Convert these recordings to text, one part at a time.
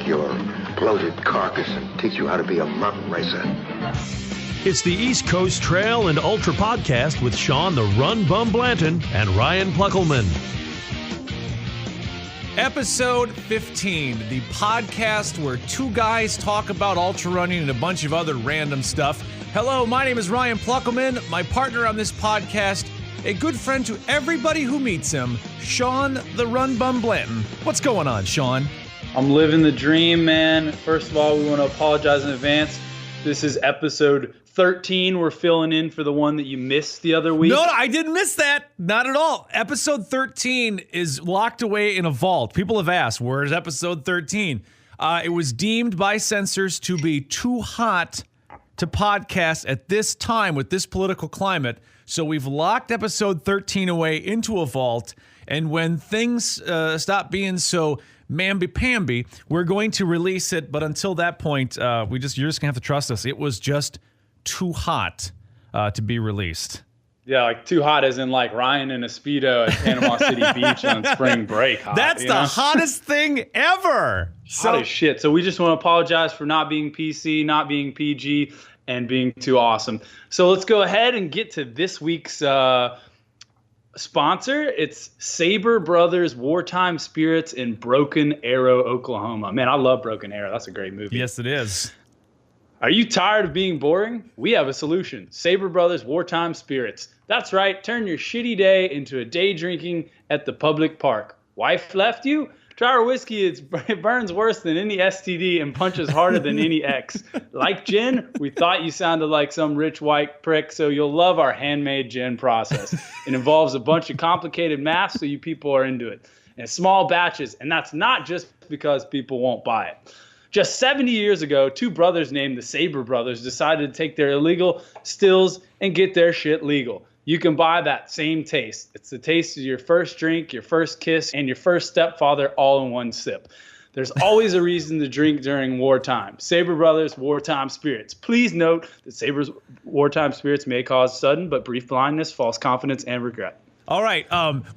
take your bloated carcass and teach you how to be a mountain racer. It's the East Coast Trail and Ultra Podcast with Sean the Run Bum Blanton and Ryan Pluckelman. Episode 15, the podcast where two guys talk about ultra running and a bunch of other random stuff. Hello, my name is Ryan Pluckelman. My partner on this podcast, a good friend to everybody who meets him, Sean the Run Bum Blanton. What's going on, Sean? I'm living the dream, man. First of all, we want to apologize in advance. This is episode 13. We're filling in for the one that you missed the other week. No, I didn't miss that. Not at all. Episode 13 is locked away in a vault. People have asked, where's episode 13? It was deemed by censors to be too hot to podcast at this time with this political climate. So we've locked episode 13 away into a vault. And when things stop being so mamby-pamby, we're going to release it. But until that point, you're just going to have to trust us. It was just too hot to be released. Yeah, like too hot as in like Ryan in a Speedo at Panama City Beach on spring break. Hot, That's the hottest thing ever. Hot as shit. So we just want to apologize for not being PC, not being PG, and being too awesome. So let's go ahead and get to this week's sponsor. It's Sabre Brothers Wartime Spirits in Broken Arrow, Oklahoma. Man, I love Broken Arrow. That's a great movie. Yes, it is. Are you tired of being boring? We have a solution. Sabre Brothers Wartime Spirits. That's right. Turn your shitty day into a day drinking at the public park. Wife left you? Try our whiskey. It burns worse than any STD and punches harder than any ex. Like gin? We thought you sounded like some rich white prick, so you'll love our handmade gin process. It involves a bunch of complicated math, so you people are into it. In small batches, and that's not just because people won't buy it. Just 70 years ago, two brothers named the Sabre Brothers decided to take their illegal stills and get their shit legal. You can buy that same taste. It's the taste of your first drink, your first kiss, and your first stepfather all in one sip. There's always a reason to drink during wartime. Sabre Brothers Wartime Spirits. Please note that Sabre's Wartime Spirits may cause sudden but brief blindness, false confidence, and regret. All right,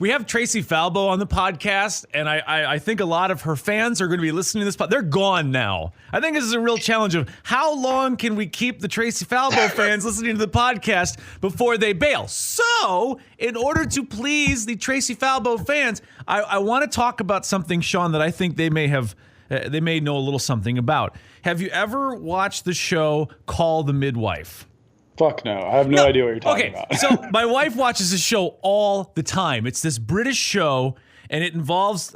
we have Traci Falbo on the podcast, and I think a lot of her fans are going to be listening to this podcast. They're gone now. I think this is a real challenge of how long can we keep the Traci Falbo fans listening to the podcast before they bail. So, in order to please the Traci Falbo fans, I want to talk about something, Sean, that I think they may know a little something about. Have you ever watched the show Call the Midwife? Fuck no. I have no idea what you're talking about. So my wife watches this show all the time. It's this British show, and it involves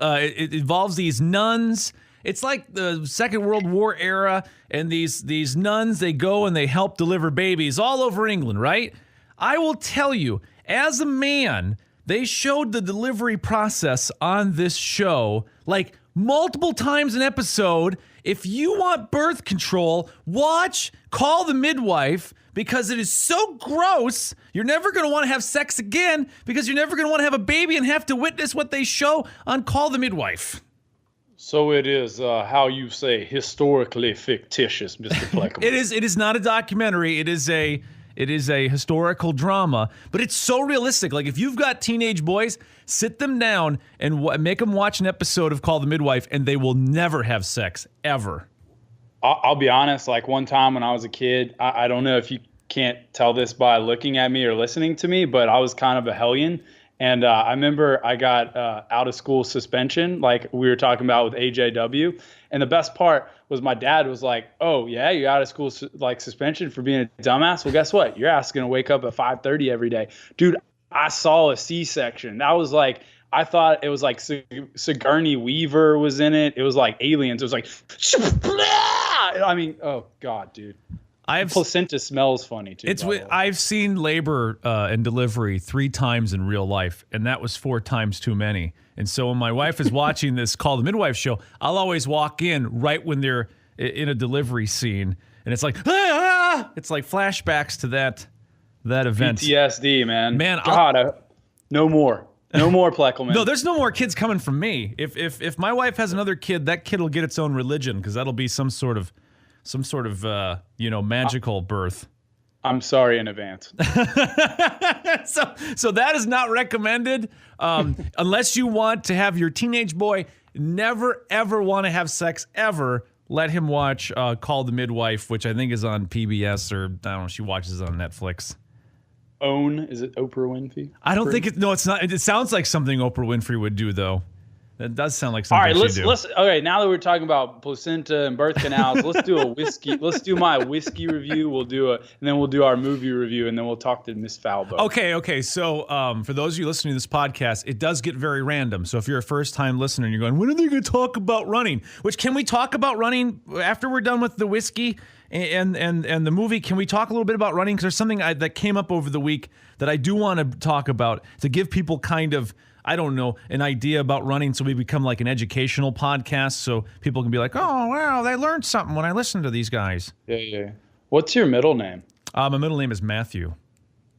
these nuns. It's like the Second World War era, and these nuns, they go and they help deliver babies all over England, right? I will tell you, as a man, they showed the delivery process on this show like multiple times an episode. If you want birth control, watch Call the Midwife, because it is so gross. You're never going to want to have sex again because you're never going to want to have a baby and have to witness what they show on Call the Midwife. So it is, how you say, historically fictitious, Mr. Pleckable. It is not a documentary. It is a historical drama, but it's so realistic. Like, if you've got teenage boys, sit them down and make them watch an episode of Call the Midwife, and they will never have sex, ever. I'll be honest, like one time when I was a kid, I don't know if you can't tell this by looking at me or listening to me, but I was kind of a hellion. And I remember I got out of school suspension, like we were talking about with AJW. And the best part was my dad was like, oh, yeah, you're out of school suspension for being a dumbass? Well, guess what? Your ass is going to wake up at 5:30 every day. Dude, I saw a C-section. That was like, I thought it was like Sigourney Weaver was in it. It was like aliens. It was like, I mean, oh God, dude. Placenta smells funny too. I've seen labor and delivery 3 times in real life, and that was 4 times too many. And so when my wife is watching this Call the Midwife show, I'll always walk in right when they're in a delivery scene, and it's like, it's like flashbacks to that event. PTSD, man. God, no more. No more Pleckleman. No, there's no more kids coming from me. If my wife has another kid, that kid will get its own religion, because that'll be some sort of magical birth. I'm sorry in advance. So that is not recommended unless you want to have your teenage boy never, ever want to have sex ever, let him watch Call the Midwife, which I think is on PBS, or I don't know, she watches it on Netflix. Is it Oprah Winfrey? I don't think it's not. It sounds like something Oprah Winfrey would do, though. That does sound like something she'd do. Okay, now that we're talking about placenta and birth canals, let's do a whiskey. Let's do my whiskey review. And then we'll do our movie review, and then we'll talk to Miss Falbo. Okay. So for those of you listening to this podcast, it does get very random. So if you're a first-time listener and you're going, when are they going to talk about running? Which, can we talk about running after we're done with the whiskey and the movie? Can we talk a little bit about running? Because there's something that came up over the week that I do want to talk about to give people kind of, I don't know, an idea about running, so we become like an educational podcast, so people can be like, oh, wow, they learned something when I listened to these guys. Yeah. What's your middle name? My middle name is Matthew.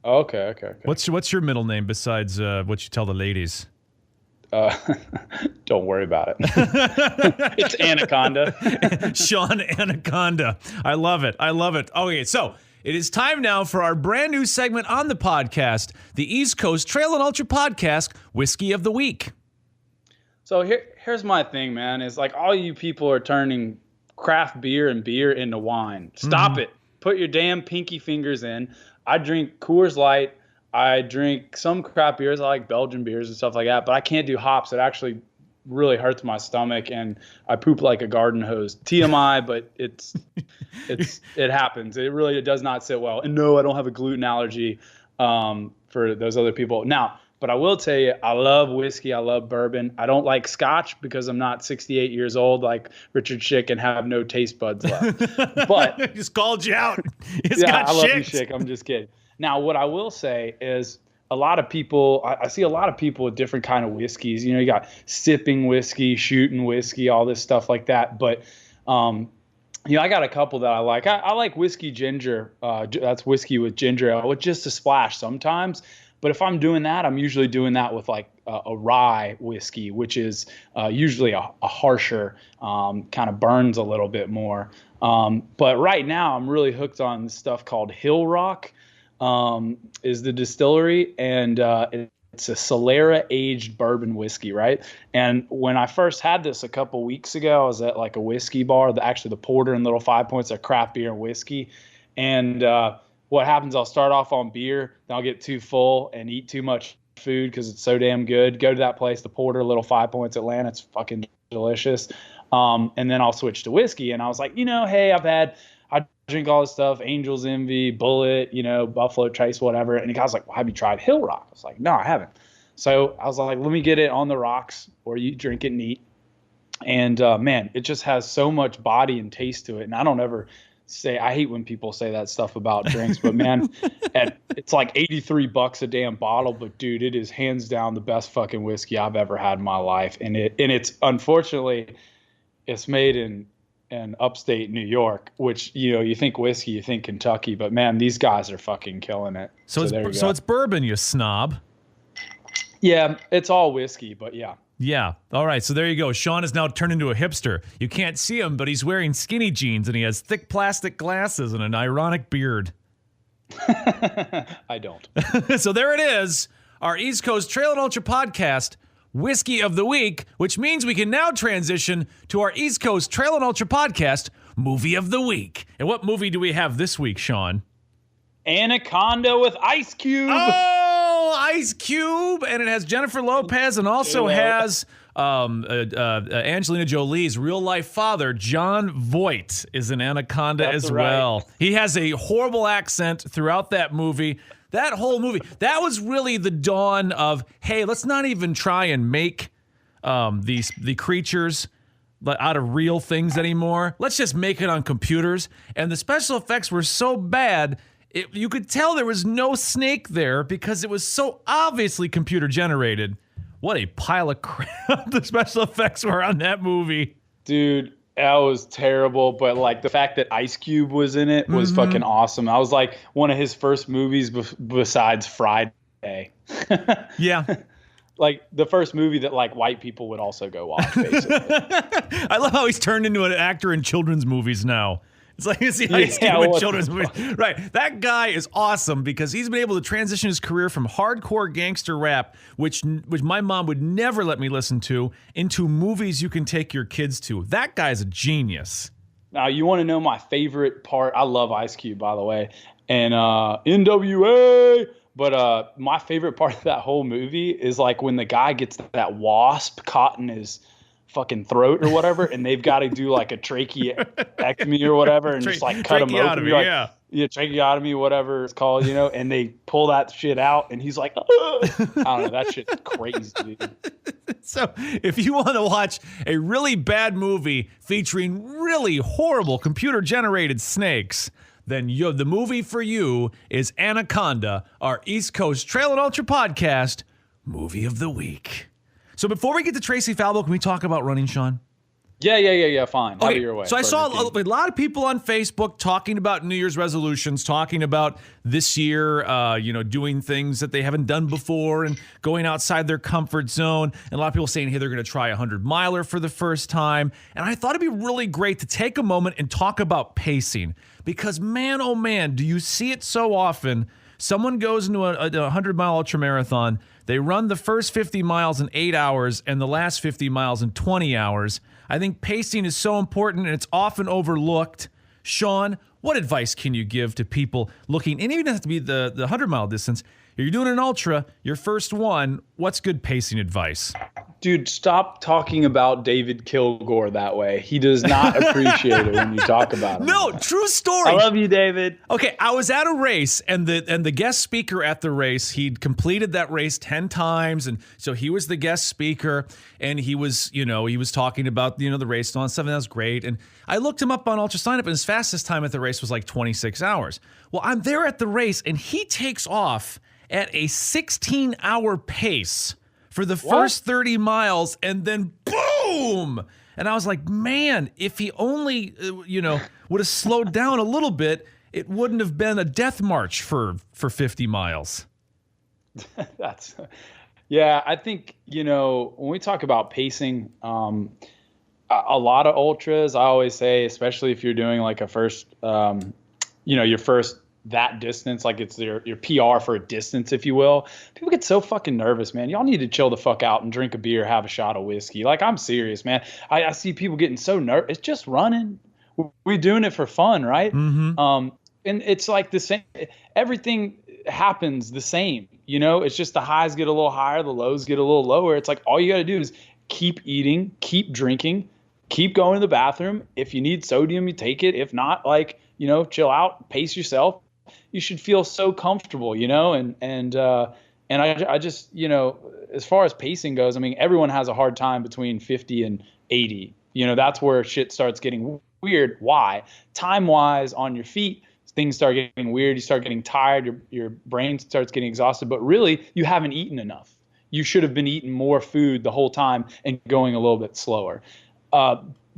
Oh, okay. What's your middle name besides what you tell the ladies? Don't worry about it. It's Anaconda. Shawn Anaconda. I love it. Okay, so it is time now for our brand new segment on the podcast, the East Coast Trail and Ultra Podcast, Whiskey of the Week. So here's my thing, man. Is like all you people are turning craft beer and beer into wine. Stop it. Put your damn pinky fingers in. I drink Coors Light. I drink some craft beers. I like Belgian beers and stuff like that, but I can't do hops. It actually really hurts my stomach, and I poop like a garden hose. TMI, but it happens. It really does not sit well. And no, I don't have a gluten allergy for those other people. Now, but I will tell you, I love whiskey. I love bourbon. I don't like scotch because I'm not 68 years old like Richard Schick and have no taste buds left. But just called you out. I love you, Schick. I'm just kidding. Now, what I will say is a lot of people, I see a lot of people with different kind of whiskeys. You know, you got sipping whiskey, shooting whiskey, all this stuff like that. But, you know, I got a couple that I like. I like whiskey ginger. That's whiskey with ginger ale with just a splash sometimes. But if I'm doing that, I'm usually doing that with like a rye whiskey, which is usually a harsher, kind of burns a little bit more. But right now I'm really hooked on this stuff called Hill Rock. Is the distillery, and it's a Solera aged bourbon whiskey, right? And when I first had this a couple weeks ago, I was at like a whiskey bar, the Porter and Little 5 Points are craft beer and whiskey. And what happens, I'll start off on beer, then I'll get too full and eat too much food because it's so damn good. Go to that place, the Porter, Little 5 Points, Atlanta, it's fucking delicious. And then I'll switch to whiskey. And I was like, you know, hey, I drink all this stuff, Angel's Envy, Bullet, you know, Buffalo Trace, whatever. And the guy's like, well, have you tried Hill Rock? I was like, no, I haven't. So I was like, let me get it on the rocks where you drink it neat. And man, it just has so much body and taste to it. And I don't ever say, I hate when people say that stuff about drinks, but man, it's like $83 a damn bottle. But dude, it is hands down the best fucking whiskey I've ever had in my life. And it's unfortunately, it's made in upstate New York, which, you know, you think whiskey, you think Kentucky, but man, these guys are fucking killing it. So it's bourbon, you snob. Yeah, it's all whiskey, but yeah. Yeah. All right. So there you go. Shawn has now turned into a hipster. You can't see him, but he's wearing skinny jeans and he has thick plastic glasses and an ironic beard. I don't. So there it is. Our East Coast Trail and Ultra podcast, Whiskey of the Week, which means we can now transition to our East Coast Trail and Ultra podcast, Movie of the Week. And what movie do we have this week, Shawn? Anaconda with Ice Cube. Oh, Ice Cube. And it has Jennifer Lopez and also has Angelina Jolie's real-life father, Jon Voight, is an Anaconda as well. He has a horrible accent throughout that movie. That whole movie, that was really the dawn of, hey, let's not even try and make the creatures out of real things anymore. Let's just make it on computers. And the special effects were so bad, you could tell there was no snake there because it was so obviously computer generated. What a pile of crap the special effects were on that movie. Dude, that was terrible, but like the fact that Ice Cube was in it was fucking awesome. I was like one of his first movies besides Friday. Yeah. Like the first movie that like white people would also go watch, basically. I love how he's turned into an actor in children's movies now. It's like you see Ice Cube with children's movies. Right. That guy is awesome because he's been able to transition his career from hardcore gangster rap, which my mom would never let me listen to, into movies you can take your kids to. That guy's a genius. Now, you want to know my favorite part? I love Ice Cube, by the way, and NWA. But my favorite part of that whole movie is like when the guy gets that wasp caught in his fucking throat or whatever, and they've got to do like a tracheectomy or whatever, and just like cut him open. Like, yeah, tracheotomy, whatever it's called, you know, and they pull that shit out, and he's like, I don't know, that shit's crazy, dude. So if you want to watch a really bad movie featuring really horrible computer-generated snakes, then the movie for you is Anaconda, our East Coast Trail and Ultra podcast movie of the week. So before we get to Traci Falbo, can we talk about running, Shawn? Yeah. Fine. Okay. Have it your way. So I saw a lot of people on Facebook talking about New Year's resolutions, talking about this year, doing things that they haven't done before and going outside their comfort zone. And a lot of people saying, hey, they're going to try a 100-miler for the first time. And I thought it'd be really great to take a moment and talk about pacing because, man, oh man, do you see it so often? Someone goes into a 100-mile ultramarathon. They run the first 50 miles in 8 hours and the last 50 miles in 20 hours. I think pacing is so important and it's often overlooked. Shawn, what advice can you give to people looking, and even doesn't have to be the 100-mile distance, you're doing an ultra, your first one, what's good pacing advice? Dude, stop talking about David Kilgore that way. He does not appreciate it when you talk about him. No, true story. I love you, David. Okay, I was at a race, and the guest speaker at the race, he'd completed that race 10 times, and so he was the guest speaker, and he was talking about, the race and all that stuff, and that was great. And I looked him up on Ultra Sign Up, and his fastest time at the race was like 26 hours. Well, I'm there at the race, and he takes off at a 16-hour pace for the first 30 miles, and then boom! And I was like, man, if he only, would have slowed down a little bit, it wouldn't have been a death march for 50 miles. I think, when we talk about pacing, a lot of ultras, I always say, especially if you're doing like a first, your first that distance, like it's your PR for a distance, if you will. People get so fucking nervous, man. Y'all need to chill the fuck out and drink a beer, have a shot of whiskey. Like, I'm serious, man. I see people getting so nervous. It's just running. We're doing it for fun, right? Mm-hmm. And it's like the same. Everything happens the same. It's just the highs get a little higher, the lows get a little lower. It's like all you got to do is keep eating, keep drinking, keep going to the bathroom. If you need sodium, you take it. If not, chill out, pace yourself. You should feel so comfortable, and I just, as far as pacing goes, I mean, everyone has a hard time between 50 and 80. That's where shit starts getting weird. Why? Time-wise, on your feet, things start getting weird. You start getting tired. Your brain starts getting exhausted. But really, you haven't eaten enough. You should have been eating more food the whole time and going a little bit slower.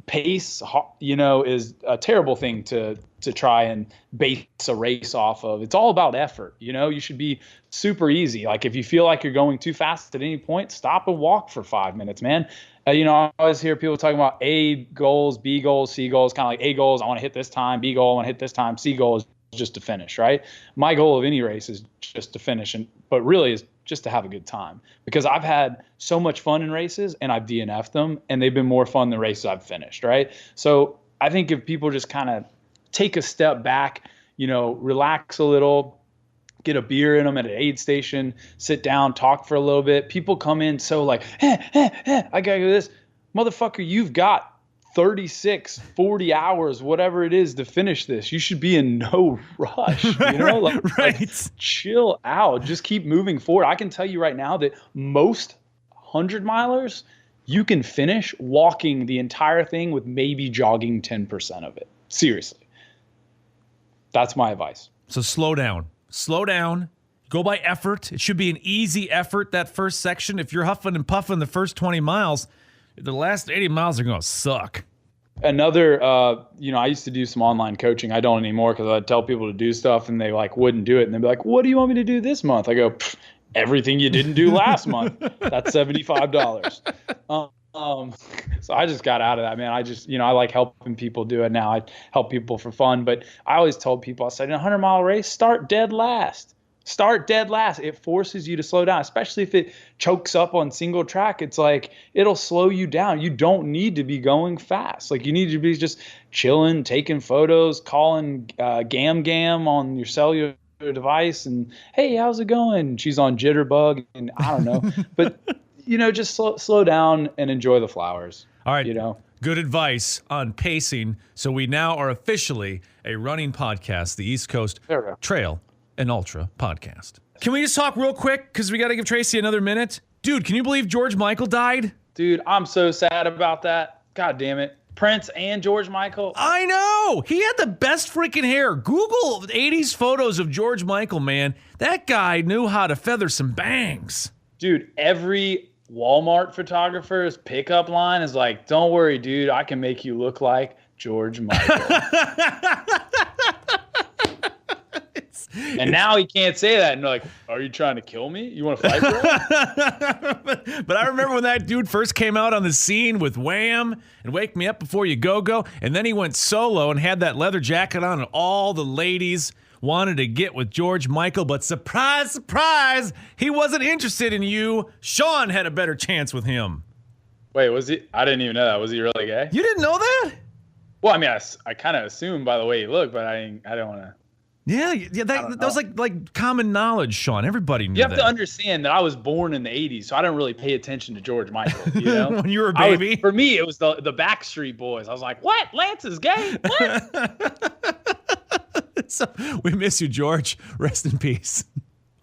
Pace, is a terrible thing to try and base a race off of. It's all about effort. You should be super easy. Like if you feel like you're going too fast at any point, stop and walk for 5 minutes, man. I always hear people talking about A goals, B goals, C goals, kind of like A goals, I want to hit this time, B goal, I want to hit this time, C goal is just to finish, right? My goal of any race is just to finish, but really is just to have a good time, because I've had so much fun in races and I've DNF'd them and they've been more fun than races I've finished, right? So I think if people just kind of take a step back, relax a little, get a beer in them at an aid station, sit down, talk for a little bit. People come in so like, I gotta go this. Motherfucker, you've got 36, 40 hours, whatever it is to finish this. You should be in no rush, Like, chill out, just keep moving forward. I can tell you right now that most 100-milers, you can finish walking the entire thing with maybe jogging 10% of it. Seriously. That's my advice. So slow down, go by effort. It should be an easy effort, that first section. If you're huffing and puffing the first 20 miles, the last 80 miles are going to suck. Another, I used to do some online coaching. I don't anymore because I'd tell people to do stuff and they wouldn't do it. And they'd be like, what do you want me to do this month? I go, everything you didn't do last month. That's $75. So I just got out of that, man. I just, I like helping people do it now. I help people for fun, but I always told people, I said, in a 100-mile race, start dead last. Start dead last. It forces you to slow down, especially if it chokes up on single track. It's like, it'll slow you down. You don't need to be going fast. Like, you need to be just chilling, taking photos, calling Gam on your cellular device and, hey, how's it going? She's on Jitterbug and I don't know. But, just slow down and enjoy the flowers. All right. Good advice on pacing. So we now are officially a running podcast, the East Coast Trail and Ultra podcast. Can we just talk real quick? Because we got to give Traci another minute. Dude, can you believe George Michael died? Dude, I'm so sad about that. God damn it. Prince and George Michael. I know. He had the best freaking hair. Google 80s photos of George Michael, man. That guy knew how to feather some bangs. Dude, every Walmart photographer's pickup line is like, don't worry, dude. I can make you look like George Michael. And now he can't say that. And they're like, are you trying to kill me? You want to fight, bro? But I remember when that dude first came out on the scene with Wham! And Wake Me Up Before You Go. And then he went solo and had that leather jacket on, and all the ladies wanted to get with George Michael. But surprise, surprise, he wasn't interested in you. Shawn had a better chance with him. Wait, was he? I didn't even know that. Was he really gay? You didn't know that? Well, I mean, I kind of assumed by the way he looked, but I don't want to. Yeah, that was like common knowledge, Shawn. Everybody knew that. You have to understand that I was born in the 80s, so I didn't really pay attention to George Michael, when you were a baby? For me, it was the Backstreet Boys. I was like, what? Lance is gay? What? So, we miss you, George. Rest in peace.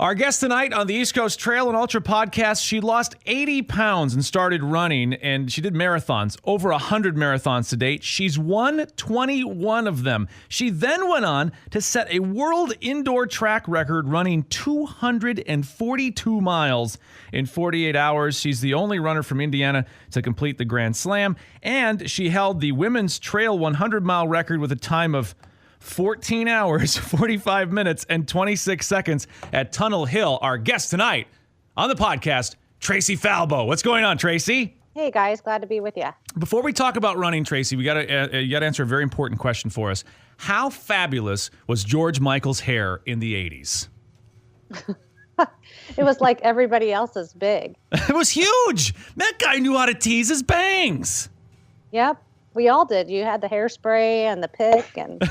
Our guest tonight on the East Coast Trail and Ultra podcast, she lost 80 pounds and started running, and she did marathons, over 100 marathons to date. She's won 21 of them. She then went on to set a world indoor track record running 242 miles in 48 hours. She's the only runner from Indiana to complete the Grand Slam, and she held the women's trail 100-mile record with a time of 14 hours, 45 minutes, and 26 seconds at Tunnel Hill. Our guest tonight on the podcast, Traci Falbo. What's going on, Traci? Hey, guys. Glad to be with you. Before we talk about running, Traci, you got to answer a very important question for us. How fabulous was George Michael's hair in the 80s? It was like everybody else's big. It was huge. That guy knew how to tease his bangs. Yep. We all did. You had the hairspray and the pick, and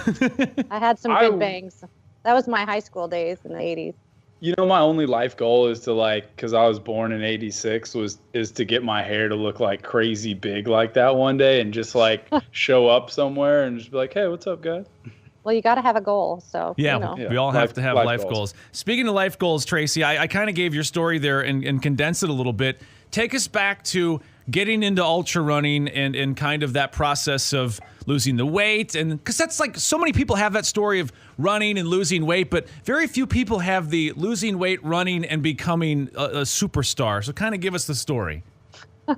I had some good bangs. That was my high school days in the 80s. My only life goal is to because I was born in 86, is to get my hair to look like crazy big like that one day and just show up somewhere and just be like, hey, what's up, guys? Well, you got to have a goal. So yeah, we all have to have life goals. Speaking of life goals, Traci, I kind of gave your story there and condensed it a little bit. Take us back to getting into ultra running and kind of that process of losing the weight. And because that's so many people have that story of running and losing weight, but very few people have the losing weight, running, and becoming a superstar. So kind of give us the story. Well,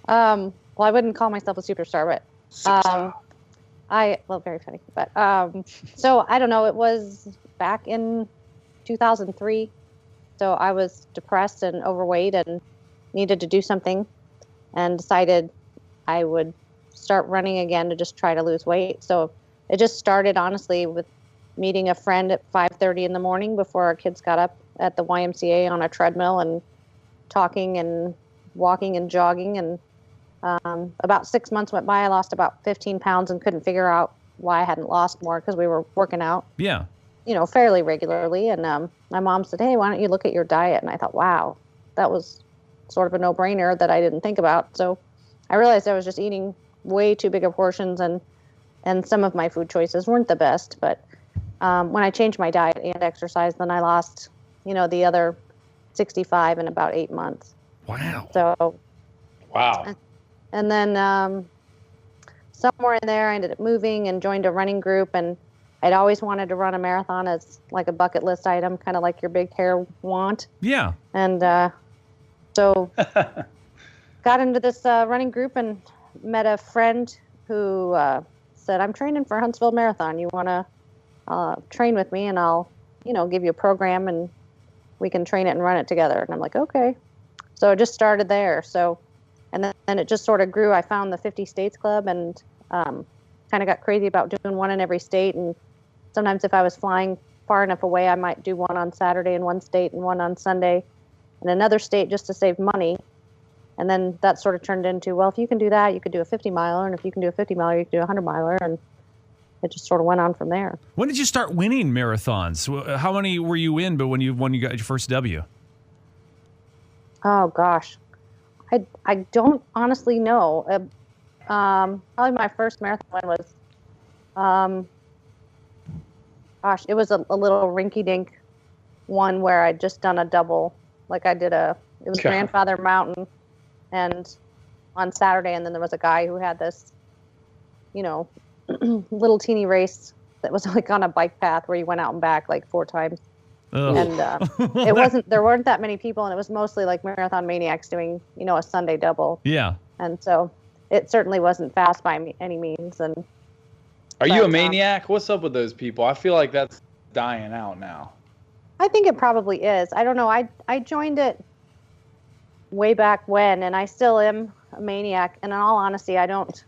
I wouldn't call myself a superstar, but very funny. But so I don't know. It was back in 2003. So I was depressed and overweight and needed to do something, and decided I would start running again to just try to lose weight. So it just started, honestly, with meeting a friend at 5:30 in the morning before our kids got up at the YMCA on a treadmill and talking and walking and jogging. And about 6 months went by. I lost about 15 pounds and couldn't figure out why I hadn't lost more, because we were working out. Yeah. Fairly regularly. And my mom said, hey, why don't you look at your diet? And I thought, wow, that was sort of a no-brainer that I didn't think about. So I realized I was just eating way too big of portions, and some of my food choices weren't the best. But when I changed my diet and exercise, then I lost, the other 65 in about 8 months. Wow. So. Wow. And then somewhere in there, I ended up moving and joined a running group, and I'd always wanted to run a marathon as like a bucket list item, kind of like your big hair want. Yeah. And so got into this running group and met a friend who said, I'm training for Huntsville Marathon. You want to train with me, and I'll, give you a program and we can train it and run it together. And I'm like, okay. So it just started there. So And then it just sort of grew. I found the 50 States Club and kind of got crazy about doing one in every state. And sometimes if I was flying far enough away, I might do one on Saturday in one state and one on Sunday in another state just to save money. And then that sort of turned into, well, if you can do that, you could do a 50 miler. And if you can do a 50 miler, you can do a 100 miler. And it just sort of went on from there. When did you start winning marathons? How many were you in but when you got your first W? Oh, gosh. I don't honestly know. Probably my first marathon win was, it was a little rinky-dink one where I'd just done a double. Like it was Grandfather Mountain and on Saturday, and then there was a guy who had this, little teeny race that was like on a bike path where you went out and back like 4 times. Oh. And there weren't that many people, and it was mostly like marathon maniacs doing, a Sunday double. Yeah. And so it certainly wasn't fast by any means. And are you a maniac? What's up with those people? I feel like that's dying out now. I think it probably is. I don't know. I joined it way back when, and I still am a maniac. And in all honesty, I don't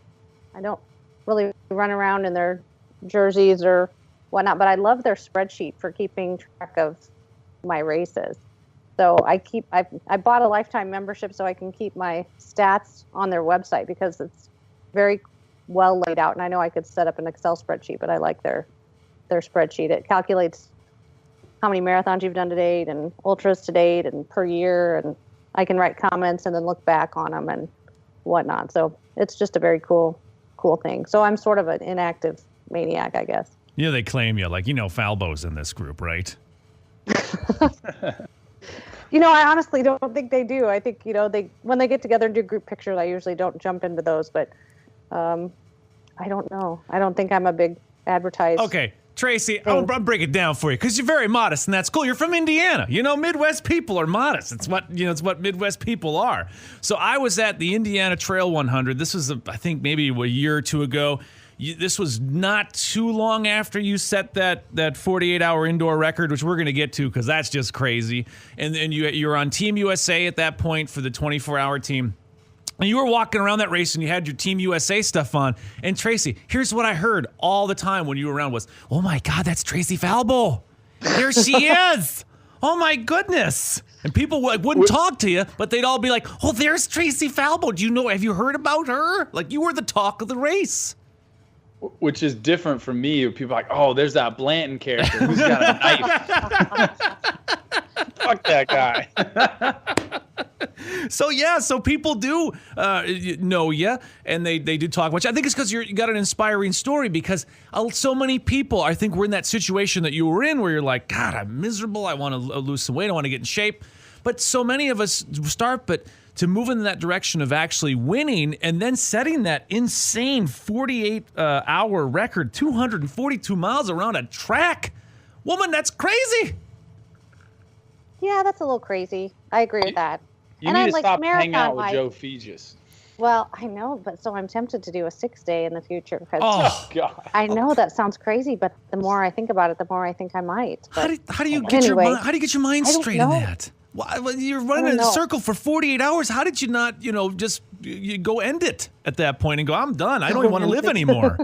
really run around in their jerseys or whatnot, but I love their spreadsheet for keeping track of my races. So I bought a lifetime membership so I can keep my stats on their website because it's very well laid out. And I know I could set up an Excel spreadsheet, but I like their spreadsheet. It calculates how many marathons you've done to date and ultras to date and per year, and I can write comments and then look back on them and whatnot. So it's just a very cool thing. So I'm sort of an inactive maniac, I guess. They claim you, Falbo's in this group, right? I honestly don't think they do. I think, when they get together and do group pictures, I usually don't jump into those, but I don't know. I don't think I'm a big advertised. Okay, Traci, I'll break it down for you because you're very modest, and that's cool. You're from Indiana. Midwest people are modest. It's what Midwest people are. So I was at the Indiana Trail 100. This was, I think, maybe a year or two ago. This was not too long after you set that 48-hour indoor record, which we're going to get to because that's just crazy. And you're on Team USA at that point for the 24-hour team. And you were walking around that race and you had your Team USA stuff on. And Traci, here's what I heard all the time when you were around was, oh my God, that's Traci Falbo. There she is. Oh my goodness. And people wouldn't talk to you, but they'd all be like, oh, there's Traci Falbo. Have you heard about her? Like you were the talk of the race. Which is different from me. People are like, oh, there's that Blanton character who's got a knife. Fuck that guy. So people do know you, and they do talk about you. I think it's because you got an inspiring story because so many people, I think, were in that situation that you were in where you're like, God, I'm miserable. I want to lose some weight. I want to get in shape. But so many of us start, but to move in that direction of actually winning and then setting that insane 48-hour record, 242 miles around a track. Woman, that's crazy. Yeah, that's a little crazy. I agree with that. You need to stop hanging out with Joe Fegis. Well, I know, but so I'm tempted to do a 6-day in the future because God. I know that sounds crazy, but the more I think about it, the more I think I might. But how do you get your mind straight in that? Well, you're running in a circle for 48 hours. How did you not, just you go end it at that point and go, I'm done. I don't even want to live anymore.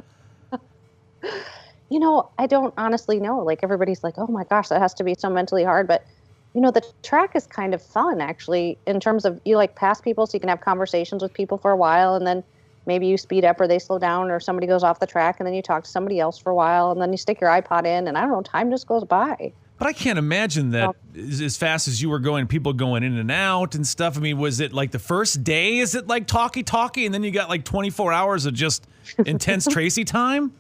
I don't honestly know. Like everybody's like, oh my gosh, that has to be so mentally hard. But, the track is kind of fun actually in terms of you pass people so you can have conversations with people for a while. And then maybe you speed up or they slow down or somebody goes off the track and then you talk to somebody else for a while and then you stick your iPod in and I don't know, time just goes by. But I can't imagine that as fast as you were going, people going in and out and stuff. I mean, was it like the first day? Is it like talkie, and then you got like 24 hours of just intense Traci time?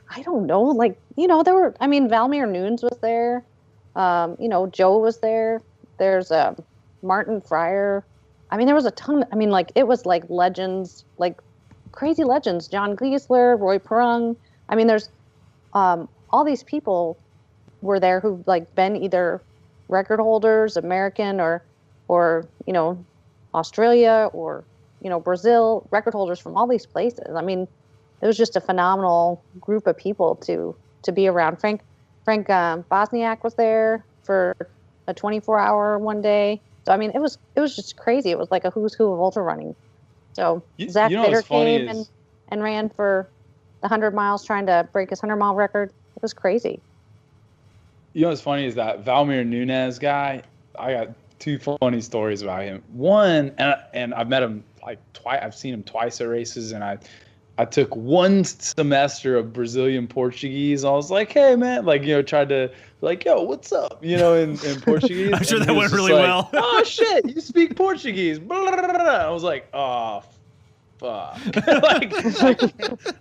I don't know. There were, Valmir Nunes was there. Joe was there. There's Martin Fryer. There was a ton. It was like legends, like crazy legends. John Giesler, Roy Perung. There's all these people were there who've been either record holders, American or Australia or, Brazil, record holders from all these places. It was just a phenomenal group of people to be around. Frank Bosniak was there for a 24-hour one day. So I mean, it was just crazy. It was like a who's who of ultra running. So Zach you know Bitter what's funny came is- and ran for the 100 miles, trying to break his 100-mile record. It was crazy. You know what's funny is that Valmir Nunez guy, I got two funny stories about him. One, and I've met him like twice. I've seen him twice at races, and I took one semester of Brazilian Portuguese. I was like, hey man, like, you know, tried to like, yo, what's up? You know, in Portuguese. I'm sure And that he was went just really like, well. oh shit, you speak Portuguese. Blah, blah, blah, blah. I was like, oh fuck. Like,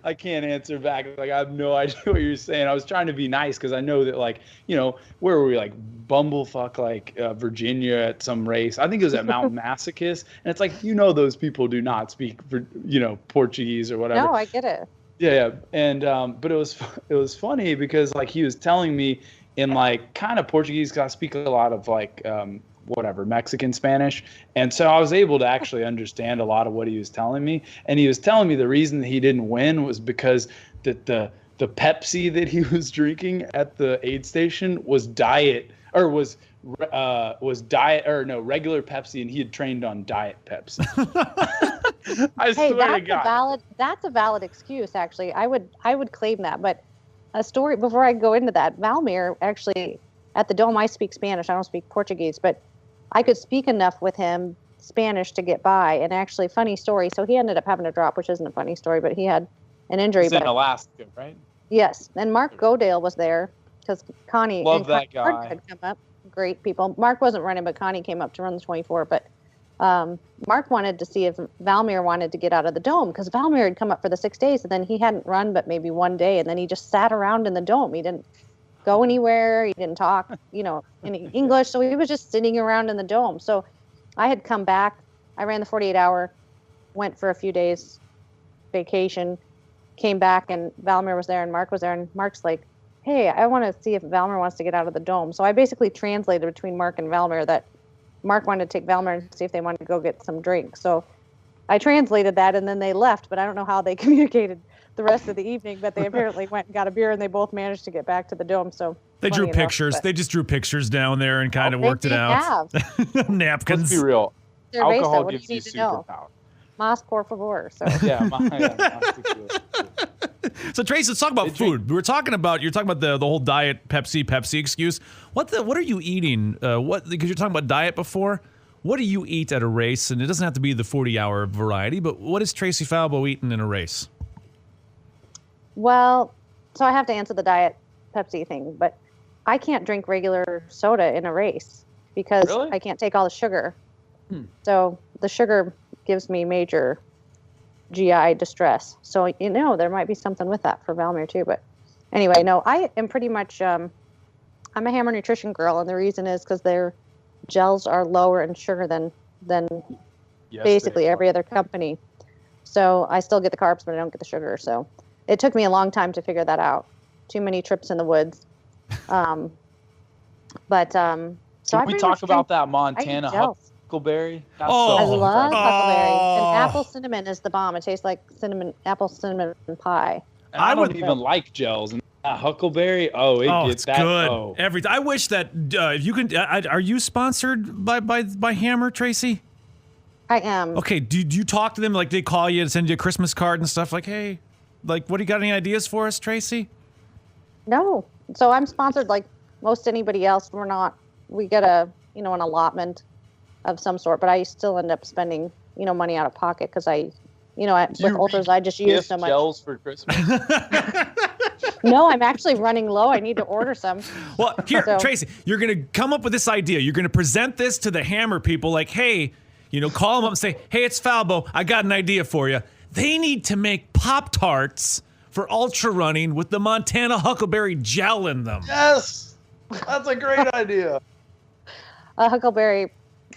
I can't answer back. Like, I have no idea what you're saying. I was trying to be nice because I know that, like, you know, where were we? Like, bumblefuck, like, Virginia at some race. I think it was at Mount Masochist. And it's like, you know, those people do not speak, you know, Portuguese or whatever. No, I get it. Yeah. And, but it was funny because, like, he was telling me in, like, kind of Portuguese, because I speak a lot of, like, whatever, Mexican Spanish. And so I was able to actually understand a lot of what he was telling me. And he was telling me the reason that he didn't win was because that the Pepsi that he was drinking at the aid station was diet, or was diet, or no, regular Pepsi, and he had trained on diet Pepsi. I Hey, swear to God. that's a valid excuse, actually. I would claim that. But a story before I go into that, Valmir actually, at the Dome, I speak Spanish. I don't speak Portuguese, but I could speak enough with him Spanish to get by. And actually, funny story. So he ended up having a drop, which isn't a funny story, but he had an injury. He's in Alaska, right? Yes, and Mark Godale was there because Connie. Love and that Connie guy. had come up. Great people. Mark wasn't running, but Connie came up to run the 24. But Mark wanted to see if Valmir wanted to get out of the Dome, because Valmir had come up for the 6 days, and then he hadn't run but maybe one day, and then he just sat around in the Dome. He didn't go anywhere. He didn't talk, you know, any English. So he was just sitting around in the Dome. So I had come back. I ran the 48-hour, went for a few days vacation, came back, and Valmir was there and Mark was there. And Mark's like, hey, I want to see if Valmir wants to get out of the Dome. So I basically translated between Mark and Valmir that Mark wanted to take Valmir and see if they wanted to go get some drinks. So I translated that, and then they left, but I don't know how they communicated the rest of the evening, but they apparently went and got a beer, and they both managed to get back to the Dome. So They drew pictures. They just drew pictures down there and kind of worked it out. Napkins. Let's be real. Cerveza, Alcohol what do gives you you need to know? superpower. Mas por favor. So Yeah, mas tequila. So Trace, let's talk about food. You're talking about the whole diet Pepsi excuse. What are you eating? Because you're talking about diet before. What do you eat at a race? And it doesn't have to be the 40-hour variety, but what is Traci Falbo eating in a race? Well, so I have to answer the diet Pepsi thing, but I can't drink regular soda in a race because Really? I can't take all the sugar. So the sugar gives me major GI distress. So, you know, there might be something with that for Valmir too. But anyway, no, I am pretty much, I'm a Hammer Nutrition girl. And the reason is because their gels are lower in sugar than Yes, basically they are. every other company. So I still get the carbs, but I don't get the sugar. So it took me a long time to figure that out. Too many trips in the woods. So Can I we pretty talk much about drink- that I Montana eat gels. huckleberry? That's Oh. I so love incredible. huckleberry, and Oh. apple cinnamon is the bomb. It tastes like apple cinnamon pie. And I I don't would- even like gels. And that huckleberry, it It's gets that. good. Oh. I wish that if you can. Are you sponsored by Hammer, Tracy? I am. Okay. Do you talk to them, like they call you and send you a Christmas card and stuff? Like, hey, like, what do you got? Any ideas for us, Tracy? No. So I'm sponsored like most anybody else. We're not. We get an allotment of some sort, but I still end up spending, money out of pocket because with ultras I just use Gift so much. gels for Christmas. No, I'm actually running low. I need to order some. Well, here, So- Tracy, you're going to come up with this idea. You're going to present this to the Hammer people like, hey, call them up and say, hey, it's Falbo. I got an idea for you. They need to make Pop-Tarts for ultra running with the Montana Huckleberry gel in them. Yes, that's a great idea. A huckleberry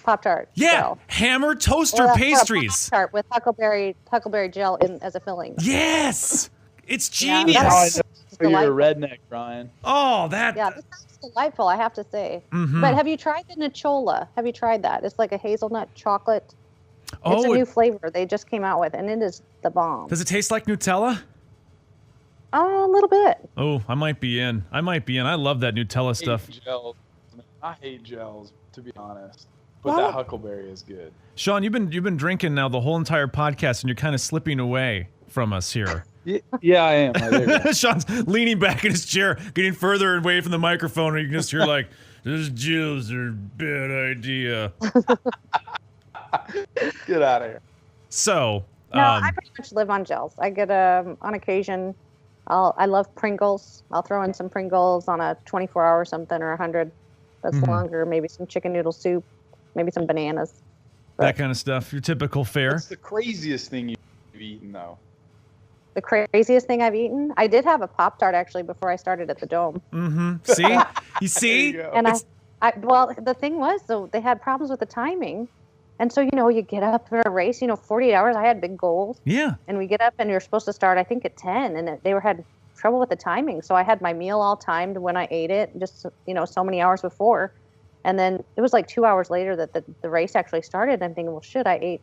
Pop-Tart. Yeah, gel. Hammer toaster Or a pastries. Pop-Tart with huckleberry gel as a filling. Yes, it's Yeah, genius. that's- You're a delightful. redneck, Brian. Oh, that. Yeah, this sounds delightful, I have to say. Mhm. But have you tried the Nichola? Have you tried that? It's like a hazelnut chocolate. It's a Oh, new flavor they just came out with, and it is the bomb. does it taste like Nutella? A little bit. Oh, I might be in. I love that Nutella stuff. Hate gels. I hate gels, to be honest. But that huckleberry is good. Shawn, you've been drinking now the whole entire podcast, and you're kind of slipping away from us here. Yeah, I am. There you go. Shawn's leaning back in his chair, getting further away from the microphone, and you can just hear like, "This Jill's a bad idea." Get out of here. So, No, I pretty much live on gels. I get on occasion. I love Pringles. I'll throw in some Pringles on a 24-hour something or 100 that's longer. Maybe some chicken noodle soup. Maybe some bananas. that kind of stuff. Your typical fare. What's the craziest thing you've eaten, though? The craziest thing I've eaten? I did have a Pop-Tart actually before I started at the Dome. Mm-hmm. See? You see? There you go. And well, the thing was, though, they had problems with the timing. And so, you get up for a race, 48 hours. I had big goals. Yeah. And we get up and you're supposed to start, I think, at 10. And they had trouble with the timing. So I had my meal all timed when I ate it, just, so many hours before. And then it was like 2 hours later that the race actually started. And I'm thinking, well, shit, I ate,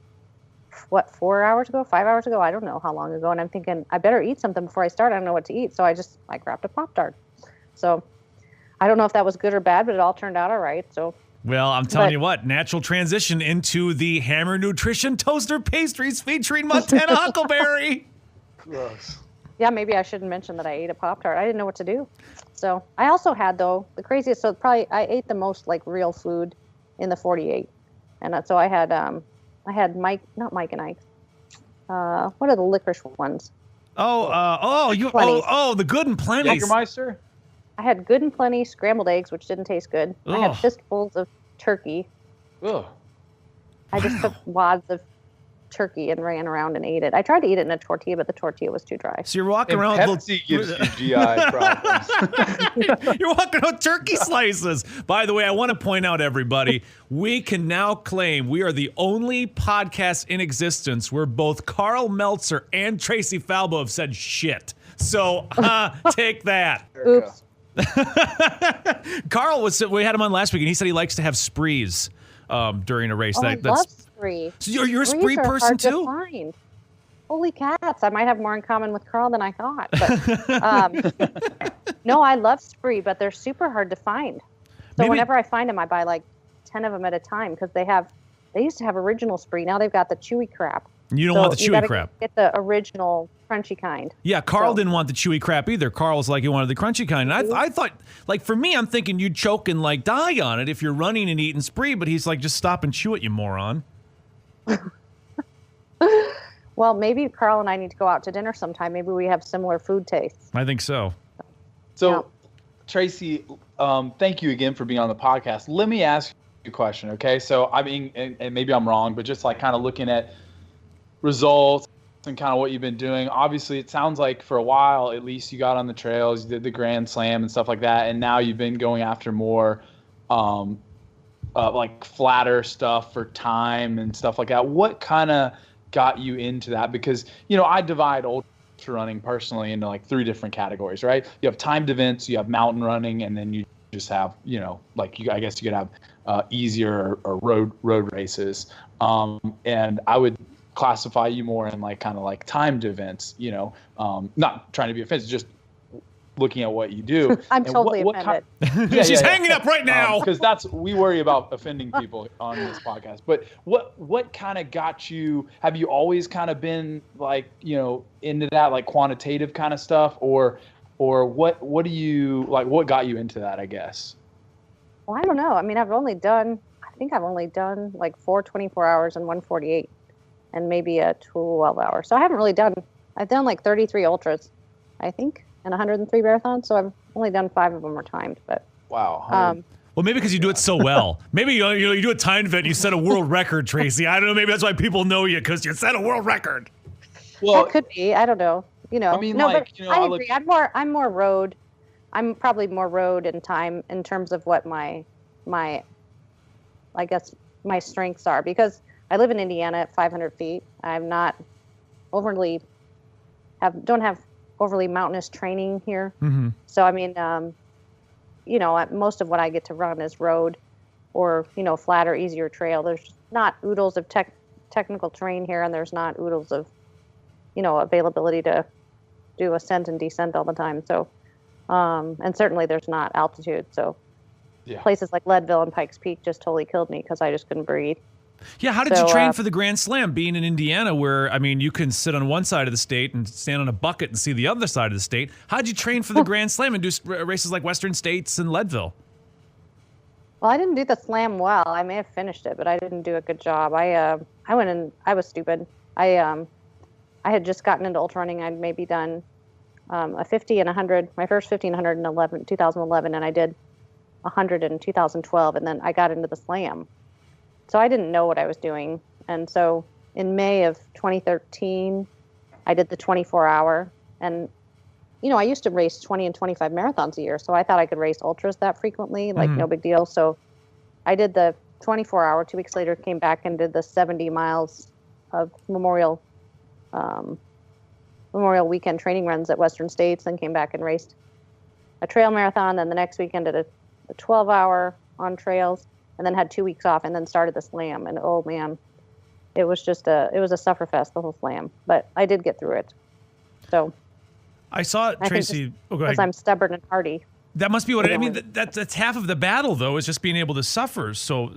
4 hours ago, 5 hours ago? I don't know how long ago. And I'm thinking, I better eat something before I start. I don't know what to eat. So I grabbed a Pop-Tart. So I don't know if that was good or bad, but it all turned out all right. So. Well, I'm telling you what, natural transition into the Hammer Nutrition Toaster Pastries featuring Montana Huckleberry. Gross. Yeah, maybe I shouldn't mention that I ate a Pop-Tart. I didn't know what to do. So I also had, though, the craziest, so probably I ate the most, like, real food in the 48. And so I had not Mike and Ike. What are the licorice ones? The Good and Plenty. Jägermeister? I had Good and Plenty scrambled eggs, which didn't taste good. Ugh. I had fistfuls of turkey. Ugh. I just took wads of turkey and ran around and ate it. I tried to eat it in a tortilla, but the tortilla was too dry. So you're walking And around with Pepsi gives you GI problems. You're walking around with turkey slices. By the way, I want to point out, everybody, we can now claim we are the only podcast in existence where both Carl Meltzer and Traci Falbo have said shit. So take that. Oops. Carl we had him on last week, and he said he likes to have sprees during a race. Oh, I love spree. So you're a Sprees spree are person hard to too? find. Holy cats! I might have more in common with Carl than I thought. But no, I love spree, but they're super hard to find. So whenever I find them, I buy like 10 of them at a time because they used to have original spree. Now they've got the chewy crap. You don't want the chewy crap. Get the original crunchy kind. Yeah, Carl didn't want the chewy crap either. Carl was like, he wanted the crunchy kind. And I thought, like, for me, I'm thinking you'd choke and, like, die on it if you're running and eating spree. But he's like, just stop and chew it, you moron. Well, maybe Carl and I need to go out to dinner sometime. Maybe we have similar food tastes. I think so. So, Yeah. Traci, thank you again for being on the podcast. Let me ask you a question, okay? So, I mean, and maybe I'm wrong, but just like kind of looking at results and kind of what you've been doing. Obviously, it sounds like for a while, at least, you got on the trails, you did the Grand Slam and stuff like that, and now you've been going after more like flatter stuff for time and stuff like that. What kind of got you into that? Because, I divide ultra running personally into like 3 different categories, right? You have timed events, you have mountain running, and then you just have, I guess you could have easier or road races. And I would classify you more in like kind of like timed events, not trying to be offensive, just looking at what you do. I'm totally offended. She's hanging up right now. Because we worry about offending people on this podcast. But what kind of got you? Have you always kind of been like, into that like quantitative kind of stuff, or what do you like? What got you into that? I guess. Well, I don't know. I mean, I've only done like 4 24 hours and 148 and maybe a 12 hour. So I haven't really I've done like 33 ultras, I think, and 103 marathons. So I've only done 5 of them are timed, but. Wow. Well, maybe because you do it so well. Maybe you do a timed event, you set a world record, Traci. I don't know. Maybe that's why people know you, because you set a world record. Well, that could be. I don't know. I mean, no, like, but I agree. I'm more road. I'm probably more road in time in terms of what my I guess my strengths are, because I live in Indiana at 500 feet. I'm not don't have overly mountainous training here. Mm-hmm. So, I mean, most of what I get to run is road or, flatter, easier trail. There's not oodles of technical terrain here, and there's not oodles of, availability to do ascent and descent all the time. So, and certainly there's not altitude. So, places like Leadville and Pikes Peak just totally killed me because I just couldn't breathe. Yeah, how did you train for the Grand Slam, being in Indiana where, I mean, you can sit on one side of the state and stand on a bucket and see the other side of the state. How did you train for the Grand Slam and do races like Western States and Leadville? Well, I didn't do the slam well. I may have finished it, but I didn't do a good job. I went in, I was stupid. I had just gotten into ultra running. I'd maybe done a 50 and 100, my first 50 and 100 in 2011, and I did 100 in 2012, and then I got into the slam. So I didn't know what I was doing. And so in May of 2013, I did the 24-hour. And, you know, I used to race 20 and 25 marathons a year, so I thought I could race ultras that frequently, like no big deal. So I did the 24-hour. 2 weeks later, came back and did the 70 miles of Memorial weekend training runs at Western States, then came back and raced a trail marathon. Then the next weekend did a 12-hour on trails, and then had 2 weeks off, and then started the slam. And oh man, it was just it was a sufferfest, the whole slam. But I did get through it. So I saw it, Traci. Because I'm stubborn and hardy. That must be what I mean. That's half of the battle, though, is just being able to suffer so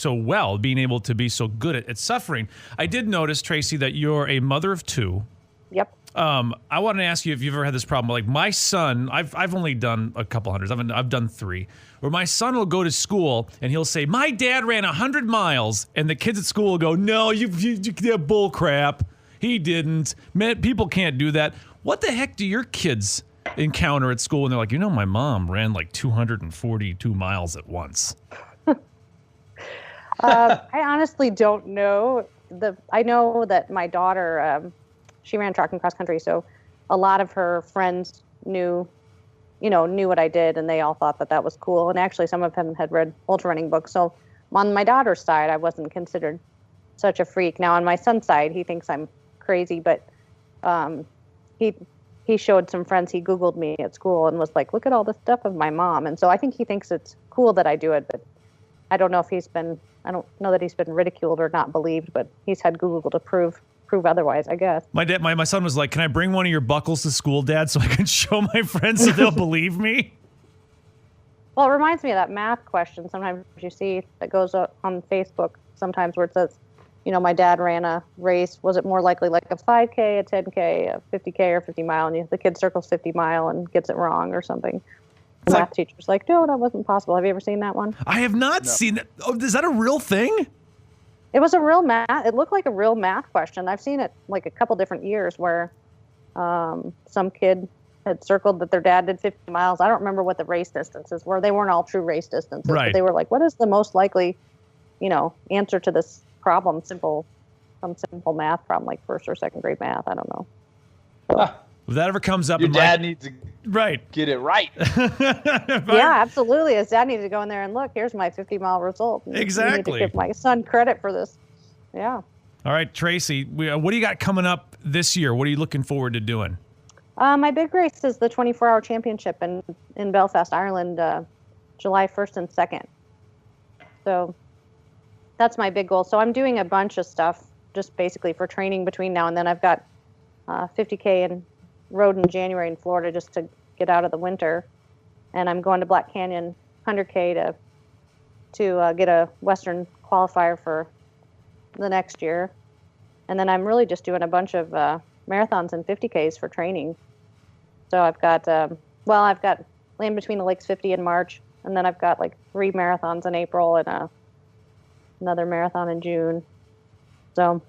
well, being able to be so good at suffering. I did notice, Traci, that you're a mother of two. Yep. I want to ask you if you've ever had this problem. Like my son, I've only done a couple hundreds. I've done 3. Where my son will go to school and he'll say, "My dad ran 100 miles," and the kids at school will go, "No, you bull crap. He didn't. Man, people can't do that." What the heck do your kids encounter at school when they're like, my mom ran like 242 miles at once? I honestly don't know. I know that my daughter, she ran track and cross country, so a lot of her friends knew what I did, and they all thought that was cool. And actually, some of them had read ultra running books. So on my daughter's side, I wasn't considered such a freak. Now on my son's side, he thinks I'm crazy, but he showed some friends. He Googled me at school and was like, "Look at all the stuff of my mom." And so I think he thinks it's cool that I do it, but I don't know if I don't know that he's been ridiculed or not believed, but he's had Google to prove otherwise, I guess. My son was like, "Can I bring one of your buckles to school, Dad, so I can show my friends so they'll believe me?" Well, it reminds me of that math question sometimes you see that goes up on Facebook sometimes where it says, my dad ran a race. Was it more likely like a 5K, a 10K, a 50K, or 50 mile? And the kid circles 50 mile and gets it wrong or something. The math teacher's like, "No, that wasn't possible." Have you ever seen that one? I have not seen that. Oh, is that a real thing? It was a real math. It looked like a real math question. I've seen it like a couple different years where some kid had circled that their dad did 50 miles. I don't remember what the race distances were. They weren't all true race distances. Right. But they were like, what is the most likely, answer to this problem? Some simple math problem, like first or second grade math. I don't know. So. If that ever comes up, your dad needs to get it right. Yeah, absolutely. His dad needed to go in there and look, here's my 50-mile result. And exactly. I need to give my son credit for this. Yeah. All right, Traci, what do you got coming up this year? What are you looking forward to doing? My big race is the 24-hour championship in Belfast, Ireland, July 1st and 2nd. So that's my big goal. So I'm doing a bunch of stuff just basically for training between now and then. I've got 50K and rode in January in Florida just to get out of the winter, and I'm going to Black Canyon 100K to get a Western qualifier for the next year, and then I'm really just doing a bunch of marathons and 50Ks for training. So I've got Land Between the Lakes 50 in March, and then I've got like 3 marathons in April and another marathon in June. So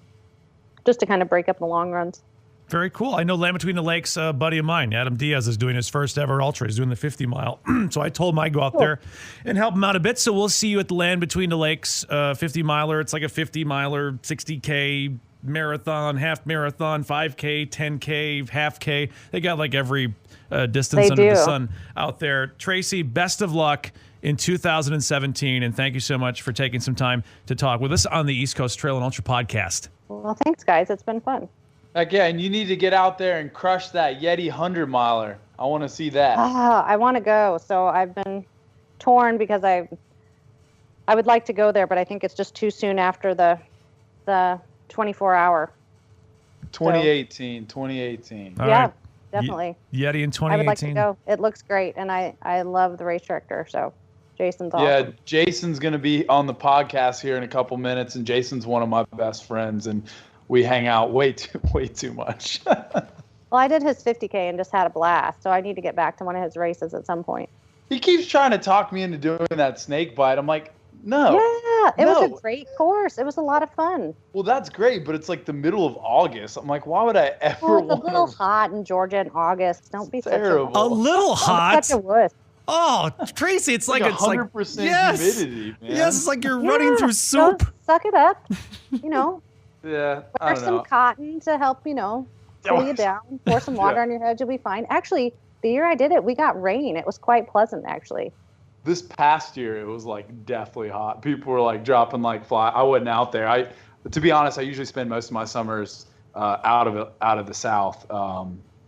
just to kind of break up the long runs. Very cool. I know Land Between the Lakes, a buddy of mine, Adam Diaz, is doing his first ever ultra. He's doing the 50 mile. So I told him I'd go out there and help him out a bit. So we'll see you at the Land Between the Lakes 50 miler. It's like a 50 miler, 60K marathon, half marathon, 5K, 10K, half K. They got like every distance under the sun out there. Traci, best of luck in 2017. And thank you so much for taking some time to talk with us on the East Coast Trail and Ultra podcast. Well, thanks, guys. It's been fun. Heck yeah, and you need to get out there and crush that Yeti 100 miler. I want to see that. I want to go. So I've been torn because I would like to go there, but I think it's just too soon after the 24-hour. 2018. All yeah, right. definitely. Yeti in 2018. I would like to go. It looks great, and I love the race director. So Jason's Yeah, awesome. Jason's going to be on the podcast here in a couple minutes, and Jason's one of my best friends, and we hang out way too much. Well, I did his 50K and just had a blast, so I need to get back to one of his races at some point. He keeps trying to talk me into doing that snake bite. I'm like, no. Yeah, it was no. a great course. It was a lot of fun. Well, that's great, but it's like the middle of August. I'm like, why would I ever Well, it's a want little to? hot in Georgia in August. Don't be Terrible. A little such hot. a wuss. Oh, Traci, it's like it's like 100% yes. humidity, man. Yes, it's like you're Yeah, running through so soup. suck it up. You know, Yeah, I wear don't some know. cotton to help, cool you down. Pour some water on your head. You'll be fine. Actually, the year I did it, we got rain. It was quite pleasant, actually. This past year, it was like deathly hot. People were like dropping like fly. I wasn't out there. To be honest, I usually spend most of my summers out of the South.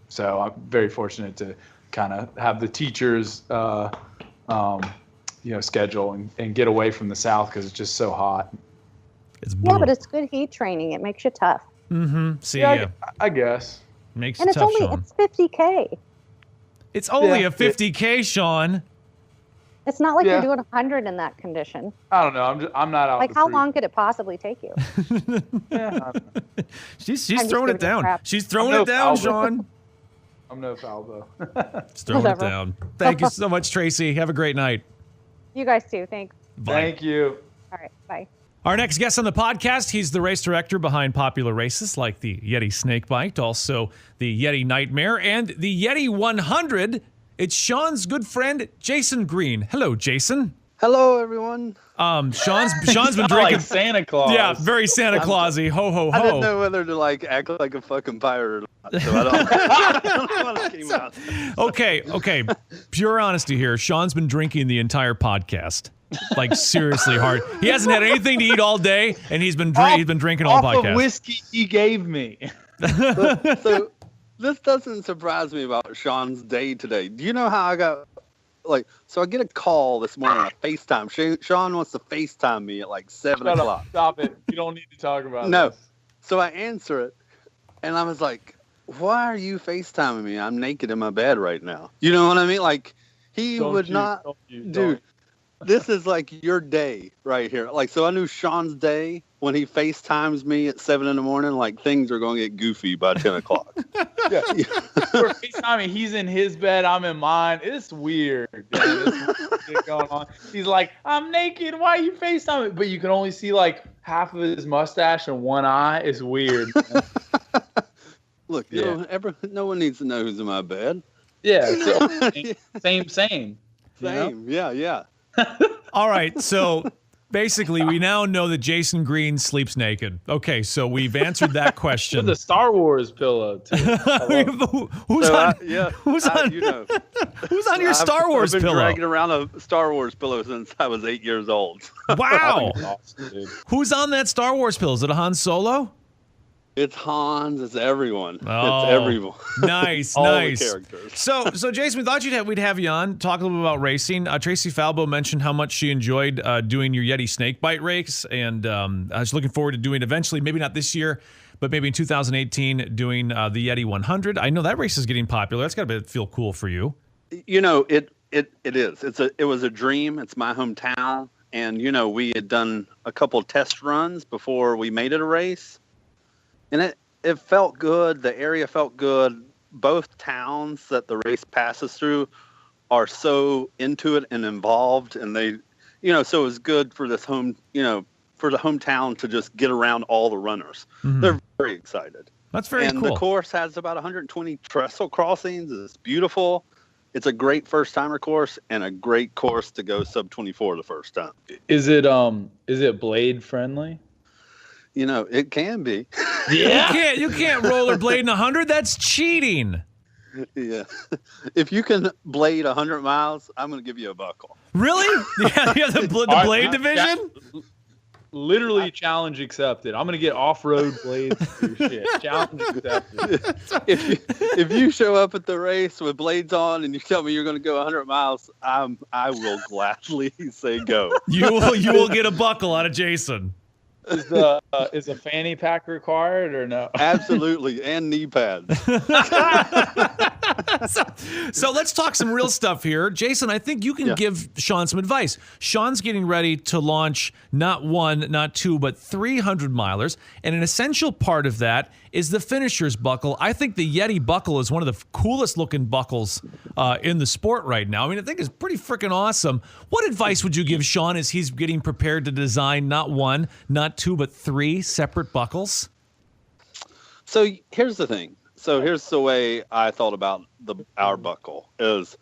So I'm very fortunate to kind of have the teachers, schedule and get away from the South because it's just so hot. It's Yeah, brutal. but it's good heat training. It makes you tough. See, Yeah, yeah. I guess. Makes And you it's tough, only Sean. it's 50K. It's only Yeah. a 50K, Sean. It's not like Yeah. you're doing 100 in that condition. I don't know. I'm not out. Like, to how prove- long could it possibly take you? Yeah, I don't know. She's I'm just throwing it giving you down. crap. She's throwing I'm it no down, Falbo. Sean. I'm no Falbo. She's throwing Whatever. it down. Thank you so much, Traci. Have a great night. You guys too. Thanks. Bye. Thank you. All right. Bye. Our next guest on the podcast, he's the race director behind popular races like the Yeti Snakebite, also the Yeti Nightmare, and the Yeti 100. It's Sean's good friend, Jason Green. Hello, Jason. Hello, everyone. Sean's been Sound drinking. like Santa Claus. Yeah, very Santa Clausy. Ho, ho, I didn't ho. know whether to act like a fucking pirate or not, so I don't know what came out. Okay. Pure honesty here. Sean's been drinking the entire podcast. Like, seriously hard. He hasn't had anything to eat all day, and he's been drinking all Off podcast. of whiskey he gave me. So this doesn't surprise me about Sean's day today. Do you know how I got so I get a call this morning, a FaceTime. Sean wants to FaceTime me at 7 Shut o'clock. up. Stop it. You don't need to talk about No. this. So I answer it, and I was like, why are you FaceTiming me? I'm naked in my bed right now. You know what I mean? He Don't would you, not. don't you, Dude, don't. this is your day right here. So I knew Sean's day when he FaceTimes me at 7 in the morning, things are going to get goofy by 10 o'clock. Yeah. We're FaceTiming. He's in his bed. I'm in mine. It's weird. Dude. There's shit going on. He's like, I'm naked. Why are you FaceTiming? But you can only see half of his mustache and one eye. It's weird. Look, no one needs to know who's in my bed. Yeah. So, same. Same. Yeah. All right, so basically, we now know that Jason Green sleeps naked. Okay, so we've answered that question. With a Star Wars pillow, too. Who's So on? who's on Your Star Wars I've been pillow? dragging around a Star Wars pillow since I was 8 years old. Wow. Awesome, dude. Who's on that Star Wars pillow? Is it a Han Solo? It's Hans. It's everyone. Oh, It's everyone. Nice, All nice. the characters. So Jason, we thought we'd have you on, talk a little bit about racing. Traci Falbo mentioned how much she enjoyed doing your Yeti Snakebite race, and I was looking forward to doing eventually, maybe not this year, but maybe in 2018, doing the Yeti 100. I know that race is getting popular. That's got to feel cool for you. It is. It was a dream. It's my hometown, and we had done a couple test runs before we made it a race, and it felt good. The area felt good. Both towns that the race passes through are so into it and involved, and they, so it was good for this for the hometown to just get around all the runners. Mhm. They're very excited. That's very And cool. the course has about 120 trestle crossings. It's beautiful. It's a great first-timer course and a great course to go sub-24 the first time. Is it blade friendly? It can be. Yeah. You can't rollerblade in 100. That's cheating. Yeah. If you can blade 100 miles, I'm going to give you a buckle. Really? Yeah, the blade division? Literally challenge accepted. I'm gonna get off-road blades through shit. Challenge accepted. If you show up at the race with blades on and you tell me you're going to go 100 miles, I will gladly say go. You will get a buckle out of Jason. Is a fanny pack required or no? Absolutely, and knee pads. So let's talk some real stuff here. Jason, I think you can give Shawn some advice. Shawn's getting ready to launch not 1, not 2, but 300 milers. And an essential part of that is the finisher's buckle. I think the Yeti buckle is one of the coolest looking buckles in the sport right now. I mean, I think it's pretty freaking awesome. What advice would you give Shawn as he's getting prepared to design not 1, not 2, but 3 separate buckles? So here's the thing. So here's the way I thought about our buckle is,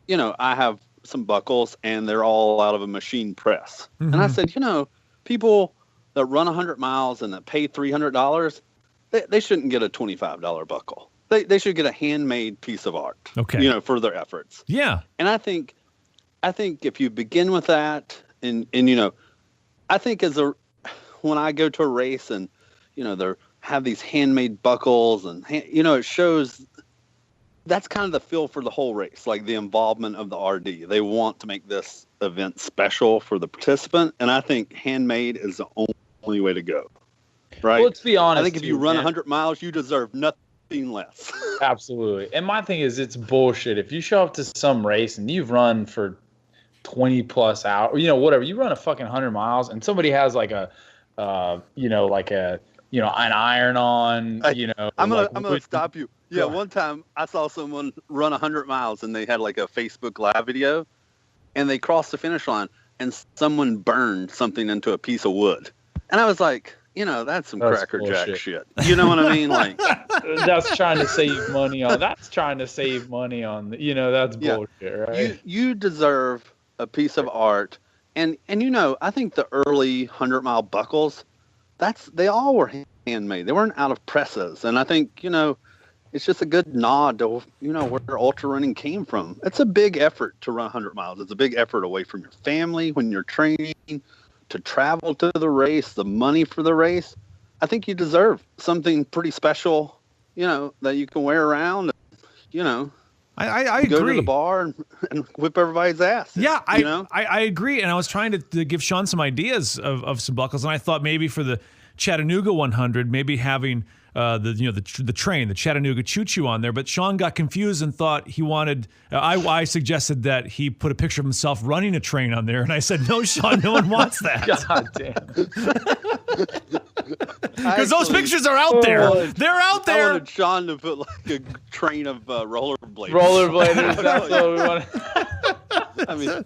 I have some buckles and they're all out of a machine press. And I said, people that run 100 miles and that pay $300, they shouldn't get a $25 buckle. They should get a handmade piece of art, for their efforts. Yeah. And I think if you begin with that and I think when I go to a race and, they're have these handmade buckles and it shows that's kind of the feel for the whole race, like the involvement of the RD. They want to make this event special for the participant, and I think handmade is the only way to go. Right? Well, let's be honest. I think if you run 100 miles, you deserve nothing less. Absolutely. And my thing is, it's bullshit. If you show up to some race and you've run for 20 plus hours, whatever, you run a fucking 100 miles and somebody has like an iron on, I'm gonna stop you. Yeah, one time I saw someone run 100 miles and they had like a Facebook Live video, and they crossed the finish line and someone burned something into a piece of wood, and I was like, that's some cracker jack shit. You know what I mean? Like that's trying to save money on. That's trying to save money on. That's bullshit, right? You deserve a piece of art, and I think the early 100-mile buckles, they all were handmade. They weren't out of presses. And I think, it's just a good nod to, where ultra running came from. It's a big effort to run 100 miles. It's a big effort away from your family when you're training, to travel to the race, the money for the race. I think you deserve something pretty special, that you can wear around, I go agree. to the bar and whip everybody's ass. Yeah, I agree. And I was trying to give Shawn some ideas of some buckles, and I thought maybe for the Chattanooga 100, maybe having the train, the Chattanooga Choo-Choo on there. But Shawn got confused and thought he wanted. I suggested that he put a picture of himself running a train on there, and I said, "No, Shawn, no one wants that." God damn. Because those pictures are out there. They're out there. I wanted Shawn to put like a train of rollerbladers. Rollerbladers. That's what we want. I mean,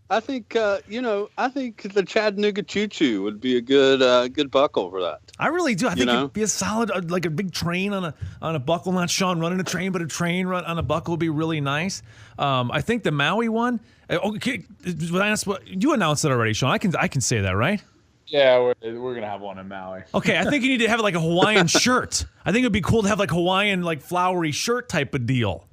I think I think the Chattanooga Choo-Choo would be a good buckle for that. I really do. I think it'd be a solid, like a big train on a buckle. Not Shawn running a train, but a train on a buckle would be really nice. I think the Maui one. Okay, you announced it already, Shawn. I can say that, right? Yeah, we're gonna have one in Maui. Okay, I think you need to have like a Hawaiian shirt. I think it'd be cool to have like Hawaiian, like flowery shirt type of deal.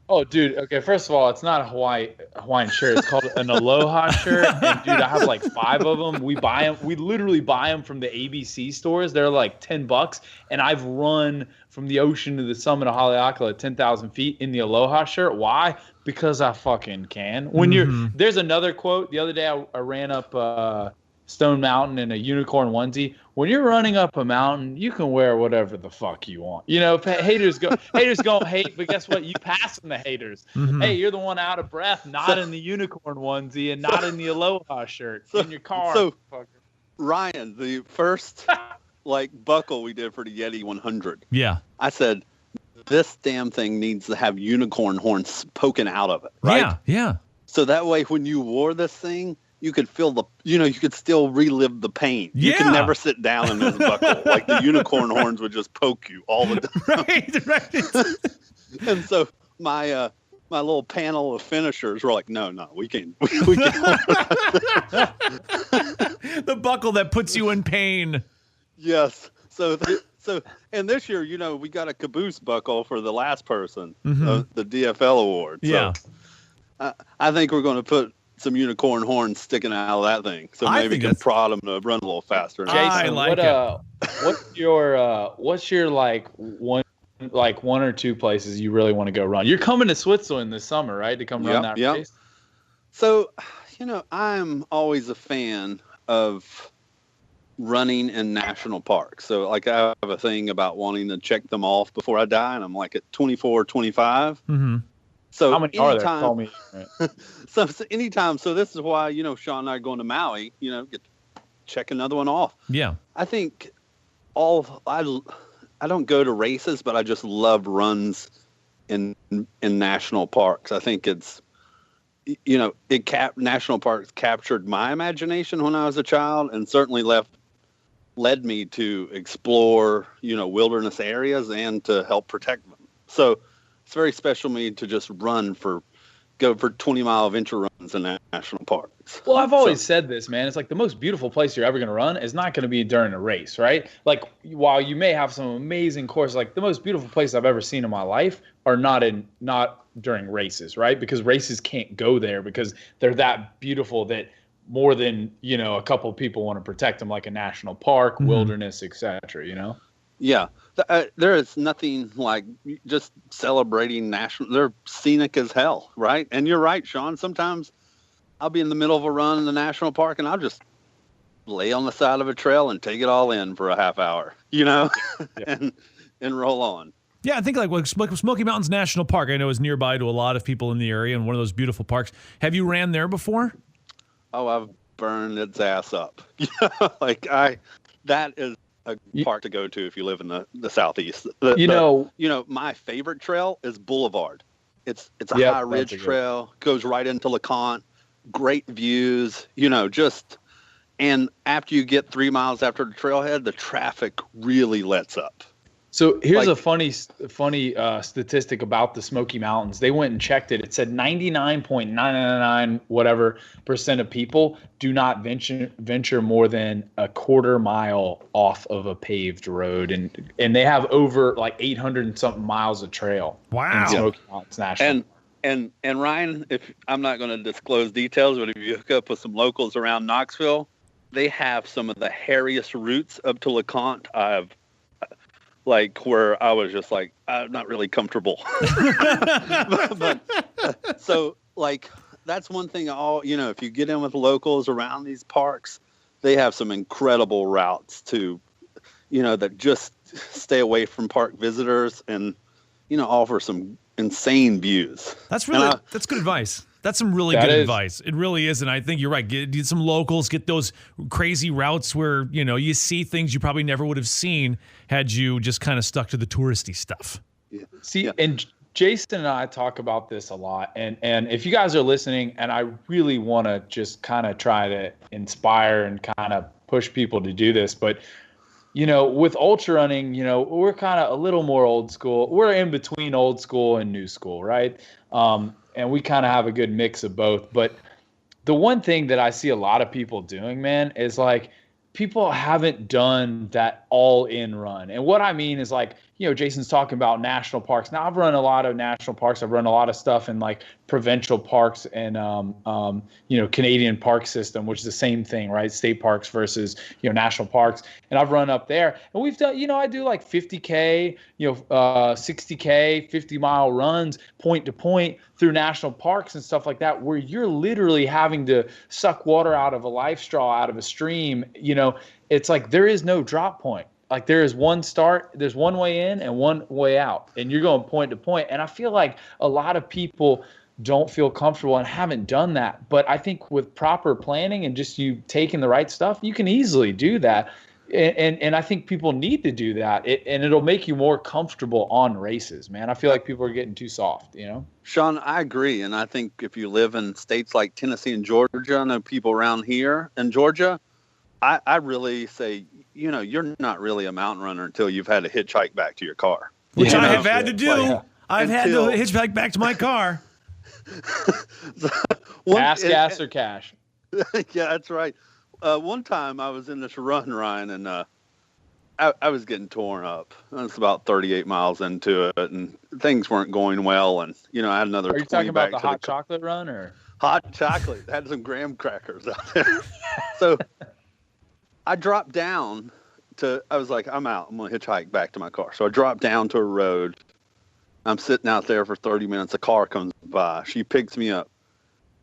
Oh, dude. Okay, first of all, it's not a Hawaiian shirt. It's called an Aloha shirt. And, dude, I have like 5 of them. We buy them. We literally buy them from the ABC stores. They're like $10. And I've run from the ocean to the summit of Haleakala at 10,000 feet in the Aloha shirt. Why? Because I fucking can. When there's another quote. The other day I ran up Stone Mountain in a unicorn onesie. When you're running up a mountain, you can wear whatever the fuck you want. Haters gonna hate, but guess what? You passing the haters. Hey, you're the one out of breath, not in the unicorn onesie and not in the Aloha shirt in your car. So, Ryan, the first buckle we did for the Yeti 100. Yeah. I said, this damn thing needs to have unicorn horns poking out of it, right? Yeah. So that way, when you wore this thing, you could feel you could still relive the pain. Yeah. You could never sit down in this buckle. Like the unicorn horns would just poke you all the time. Right. And so my little panel of finishers were like, no, we can't. We can't. The buckle that puts you in pain. Yes. So and this year, we got a caboose buckle for the last person, the DFL award. Yeah. So I think we're going to put some unicorn horns sticking out of that thing, so maybe can prod them to run a little faster. Jason, I like what's your one or two places you really want to go run? You're coming to Switzerland this summer, right? To come run that race. So, I'm always a fan of running in national parks. So like I have a thing about wanting to check them off before I die, and I'm like at 24, 25. Mm-hmm. So How many are there? Call me. So anytime. So this is why, Sean and I are going to Maui, check another one off. Yeah. I think I don't go to races, but I just love runs in national parks. I think it's, national parks captured my imagination when I was a child, and certainly led me to explore, wilderness areas and to help protect them. So it's very special to me to just go for 20-mile venture runs in national parks. Well, I've always said this, man. It's like the most beautiful place you're ever going to run is not going to be during a race, right? Like, while you may have some amazing courses, like the most beautiful place I've ever seen in my life are not during races, right? Because races can't go there because they're that beautiful that more than, a couple of people want to protect them, like a national park, wilderness, etc. Yeah. There is nothing like just celebrating they're scenic as hell, right? And you're right, Sean. Sometimes I'll be in the middle of a run in the national park and I'll just lay on the side of a trail and take it all in for a half hour, and roll on. Yeah, I think like Smoky Mountains National Park, I know is nearby to a lot of people in the area and one of those beautiful parks. Have you ran there before? Oh, I've burned its ass up. That is a park to go to if you live in the southeast. My favorite trail is Boulevard. It's a high ridge trail, goes right into LeConte, great views, and after you get 3 miles after the trailhead, the traffic really lets up. So here's a funny statistic about the Smoky Mountains. They went and checked it. It said 99.999 whatever % of people do not venture more than a quarter mile off of a paved road, and they have over like 800 and something miles of trail. Wow. In Smoky Mountains National. And Ryan, if I'm not going to disclose details, but if you hook up with some locals around Knoxville, they have some of the hairiest routes up to LeConte I've. Where I was just like, I'm not really comfortable. So that's one thing. If you get in with locals around these parks, they have some incredible routes that just stay away from park visitors and, offer some insane views. That's good advice. That's some really good advice. It really is. And I think you're right. Get some locals, get those crazy routes where, you see things you probably never would have seen had you just kind of stuck to the touristy stuff. Yeah. See, and Jason and I talk about this a lot. And if you guys are listening, and I really want to just kind of try to inspire and kind of push people to do this, but with ultra running, we're kind of a little more old school. We're in between old school and new school, right? And we kind of have a good mix of both. But the one thing that I see a lot of people doing, man, is people haven't done that all-in run. And what I mean is Jason's talking about national parks. Now, I've run a lot of national parks. I've run a lot of stuff in provincial parks and, Canadian park system, which is the same thing, right? State parks versus, national parks. And I've run up there. And we've done, I do 50K, 60K, 50-mile runs point to point through national parks and stuff like that, where you're literally having to suck water out of a life straw, out of a stream. It's there is no drop point. There is one start, there's one way in and one way out, and you're going point to point. And I feel like a lot of people don't feel comfortable and haven't done that. But I think with proper planning and just you taking the right stuff, you can easily do that. And I think people need to do that. And it'll make you more comfortable on races, man. I feel like people are getting too soft, Sean, I agree. And I think if you live in states like Tennessee and Georgia, I know people around here in Georgia, I really say, you're not really a mountain runner until you've had to hitchhike back to your car. Which I have had to do. I've had to hitchhike back to my car. Gas or cash. Yeah, that's right. One time I was in this run, Ryan, and I was getting torn up. I was about 38 miles into it, and things weren't going well. And, I had another 20 bags. Are you talking about the hot chocolate run or? Hot chocolate. Had some graham crackers out there. So I dropped down I was like, I'm out. I'm going to hitchhike back to my car. So I dropped down to a road. I'm sitting out there for 30 minutes. A car comes by. She picks me up.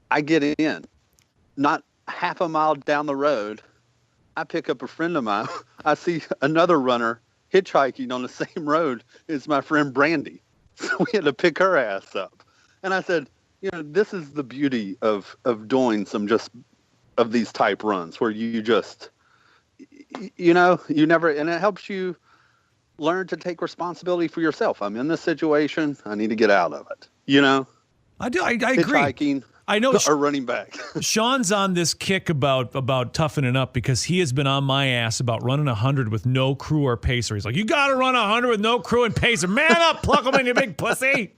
I get in. Not half a mile down the road, I pick up a friend of mine. I see another runner hitchhiking on the same road as my friend Brandy. So we had to pick her ass up. And I said, this is the beauty of doing some just of these type runs where you just, you never, and it helps you learn to take responsibility for yourself. I'm in this situation. I need to get out of it. I do. I agree. Hitchhiking. I know. Or running back. Shawns on this kick about toughening up because he has been on my ass about running 100 with no crew or pacer. He's like, you got to run 100 with no crew and pacer. Man up, pluck them in, you big pussy.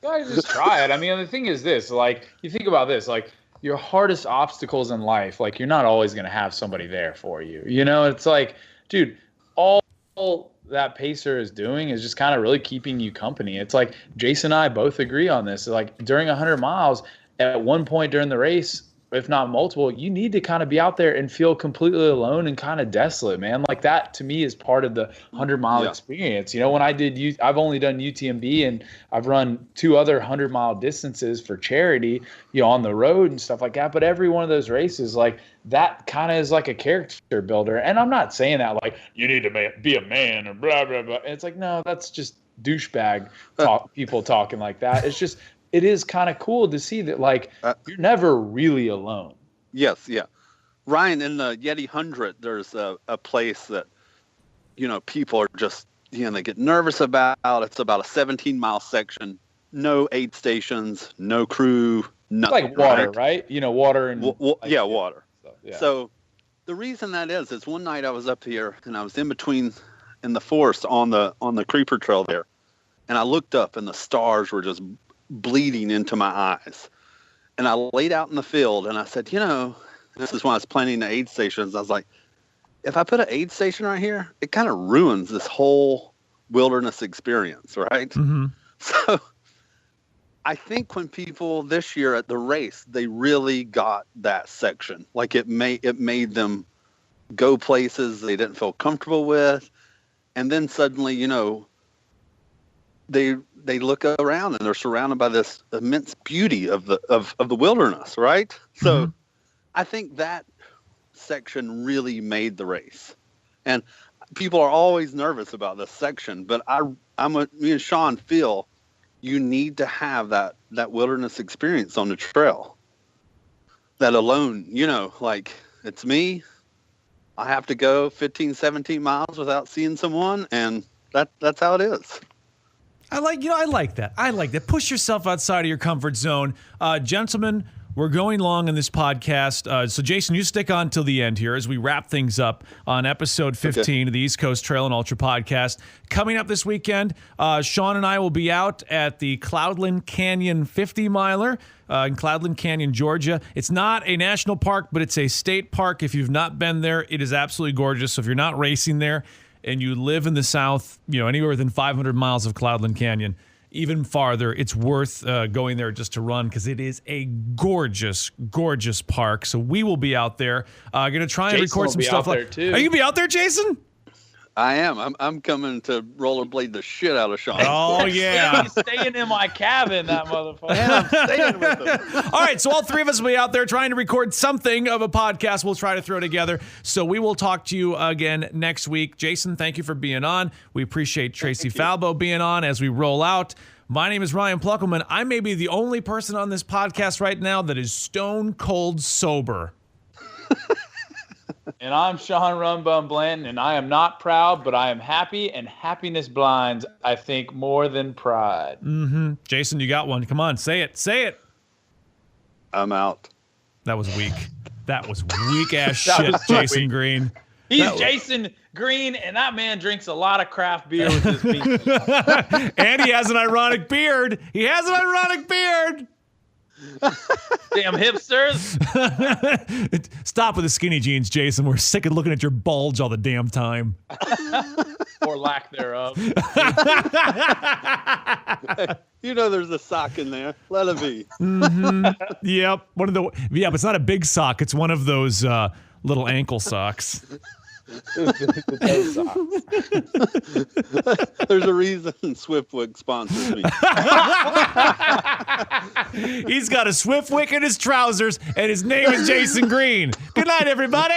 Guys, just try it. I mean, the thing is this, like, you think about this, like, your hardest obstacles in life, like, you're not always going to have somebody there for you. It's like, dude, all that pacer is doing is just kind of really keeping you company. It's like Jason and I both agree on this. Like, during 100 miles, at one point during the race, if not multiple, you need to kind of be out there and feel completely alone and kind of desolate, man. Like, that to me is part of the 100-mile experience. When I've only done UTMB, and I've run 2 other 100-mile distances for charity, on the road and stuff like that. But every one of those races, like, that kind of is like a character builder. And I'm not saying that like you need to be a man or blah, blah, blah. It's like, no, that's just douchebag people talking like that. It's just, it is kind of cool to see that, like, you're never really alone. Yes, yeah. Ryan, in the Yeti 100, there's a place that, people are just, they get nervous about. It's about a 17-mile section, no aid stations, no crew, nothing. Like water, right? Water and... water. So, yeah. So the reason that is one night I was up here, and I was in the forest on the creeper trail there, and I looked up, and the stars were just bleeding into my eyes. And I laid out in the field, and I said, this is when I was planning the aid stations. I was like, if I put an aid station right here, it kind of ruins this whole wilderness experience, right? Mm-hmm. So I think when people this year at the race, they really got that section. Like, it made them go places they didn't feel comfortable with. And then suddenly, they look around and they're surrounded by this immense beauty of the wilderness, right? So I think that section really made the race. And people are always nervous about this section, but me and Sean feel you need to have that wilderness experience on the trail. That alone, like, it's me. I have to go 15, 17 miles without seeing someone, and that's how it is. I like that. I like that. Push yourself outside of your comfort zone. Gentlemen, we're going long in this podcast. So, Jason, you stick on till the end here as we wrap things up on episode 15 of the East Coast Trail and Ultra podcast. Coming up this weekend, Sean and I will be out at the Cloudland Canyon 50-miler in Cloudland Canyon, Georgia. It's not a national park, but it's a state park. If you've not been there, it is absolutely gorgeous. So if you're not racing there and you live in the south, anywhere within 500 miles of Cloudland Canyon, even farther, it's worth going there just to run because it is a gorgeous, gorgeous park. So we will be out there. Going to try and record some stuff. There too. Are you going to be out there, Jason? I am. I'm coming to rollerblade the shit out of Sean. Oh, yeah. He's staying in my cabin, that motherfucker. And I'm staying with him. All right, so all three of us will be out there trying to record something of a podcast we'll try to throw together. So we will talk to you again next week. Jason, thank you for being on. We appreciate Traci Falbo being on as we roll out. My name is Ryan Pluckelman. I may be the only person on this podcast right now that is stone cold sober. And I'm Sean Runbum Blanton, and I am not proud, but I am happy, and happiness blinds, I think, more than pride. Mm-hmm. Jason, you got one. Come on, say it. Say it. I'm out. That was weak. That was weak-ass shit, Jason weak. Green. He's Jason Green, and that man drinks a lot of craft beer with his feet. And he has an ironic beard. He has an ironic beard. Damn hipsters. Stop with the skinny jeans, Jason. We're sick of looking at your bulge all the damn time. Or lack thereof. There's a sock in there. Let it be. Mm-hmm. Yep. But it's not a big sock. It's one of those little ankle socks. There's a reason Swiftwick sponsors me. He's got a Swiftwick in his trousers, and his name is Jason Green. Good night, everybody.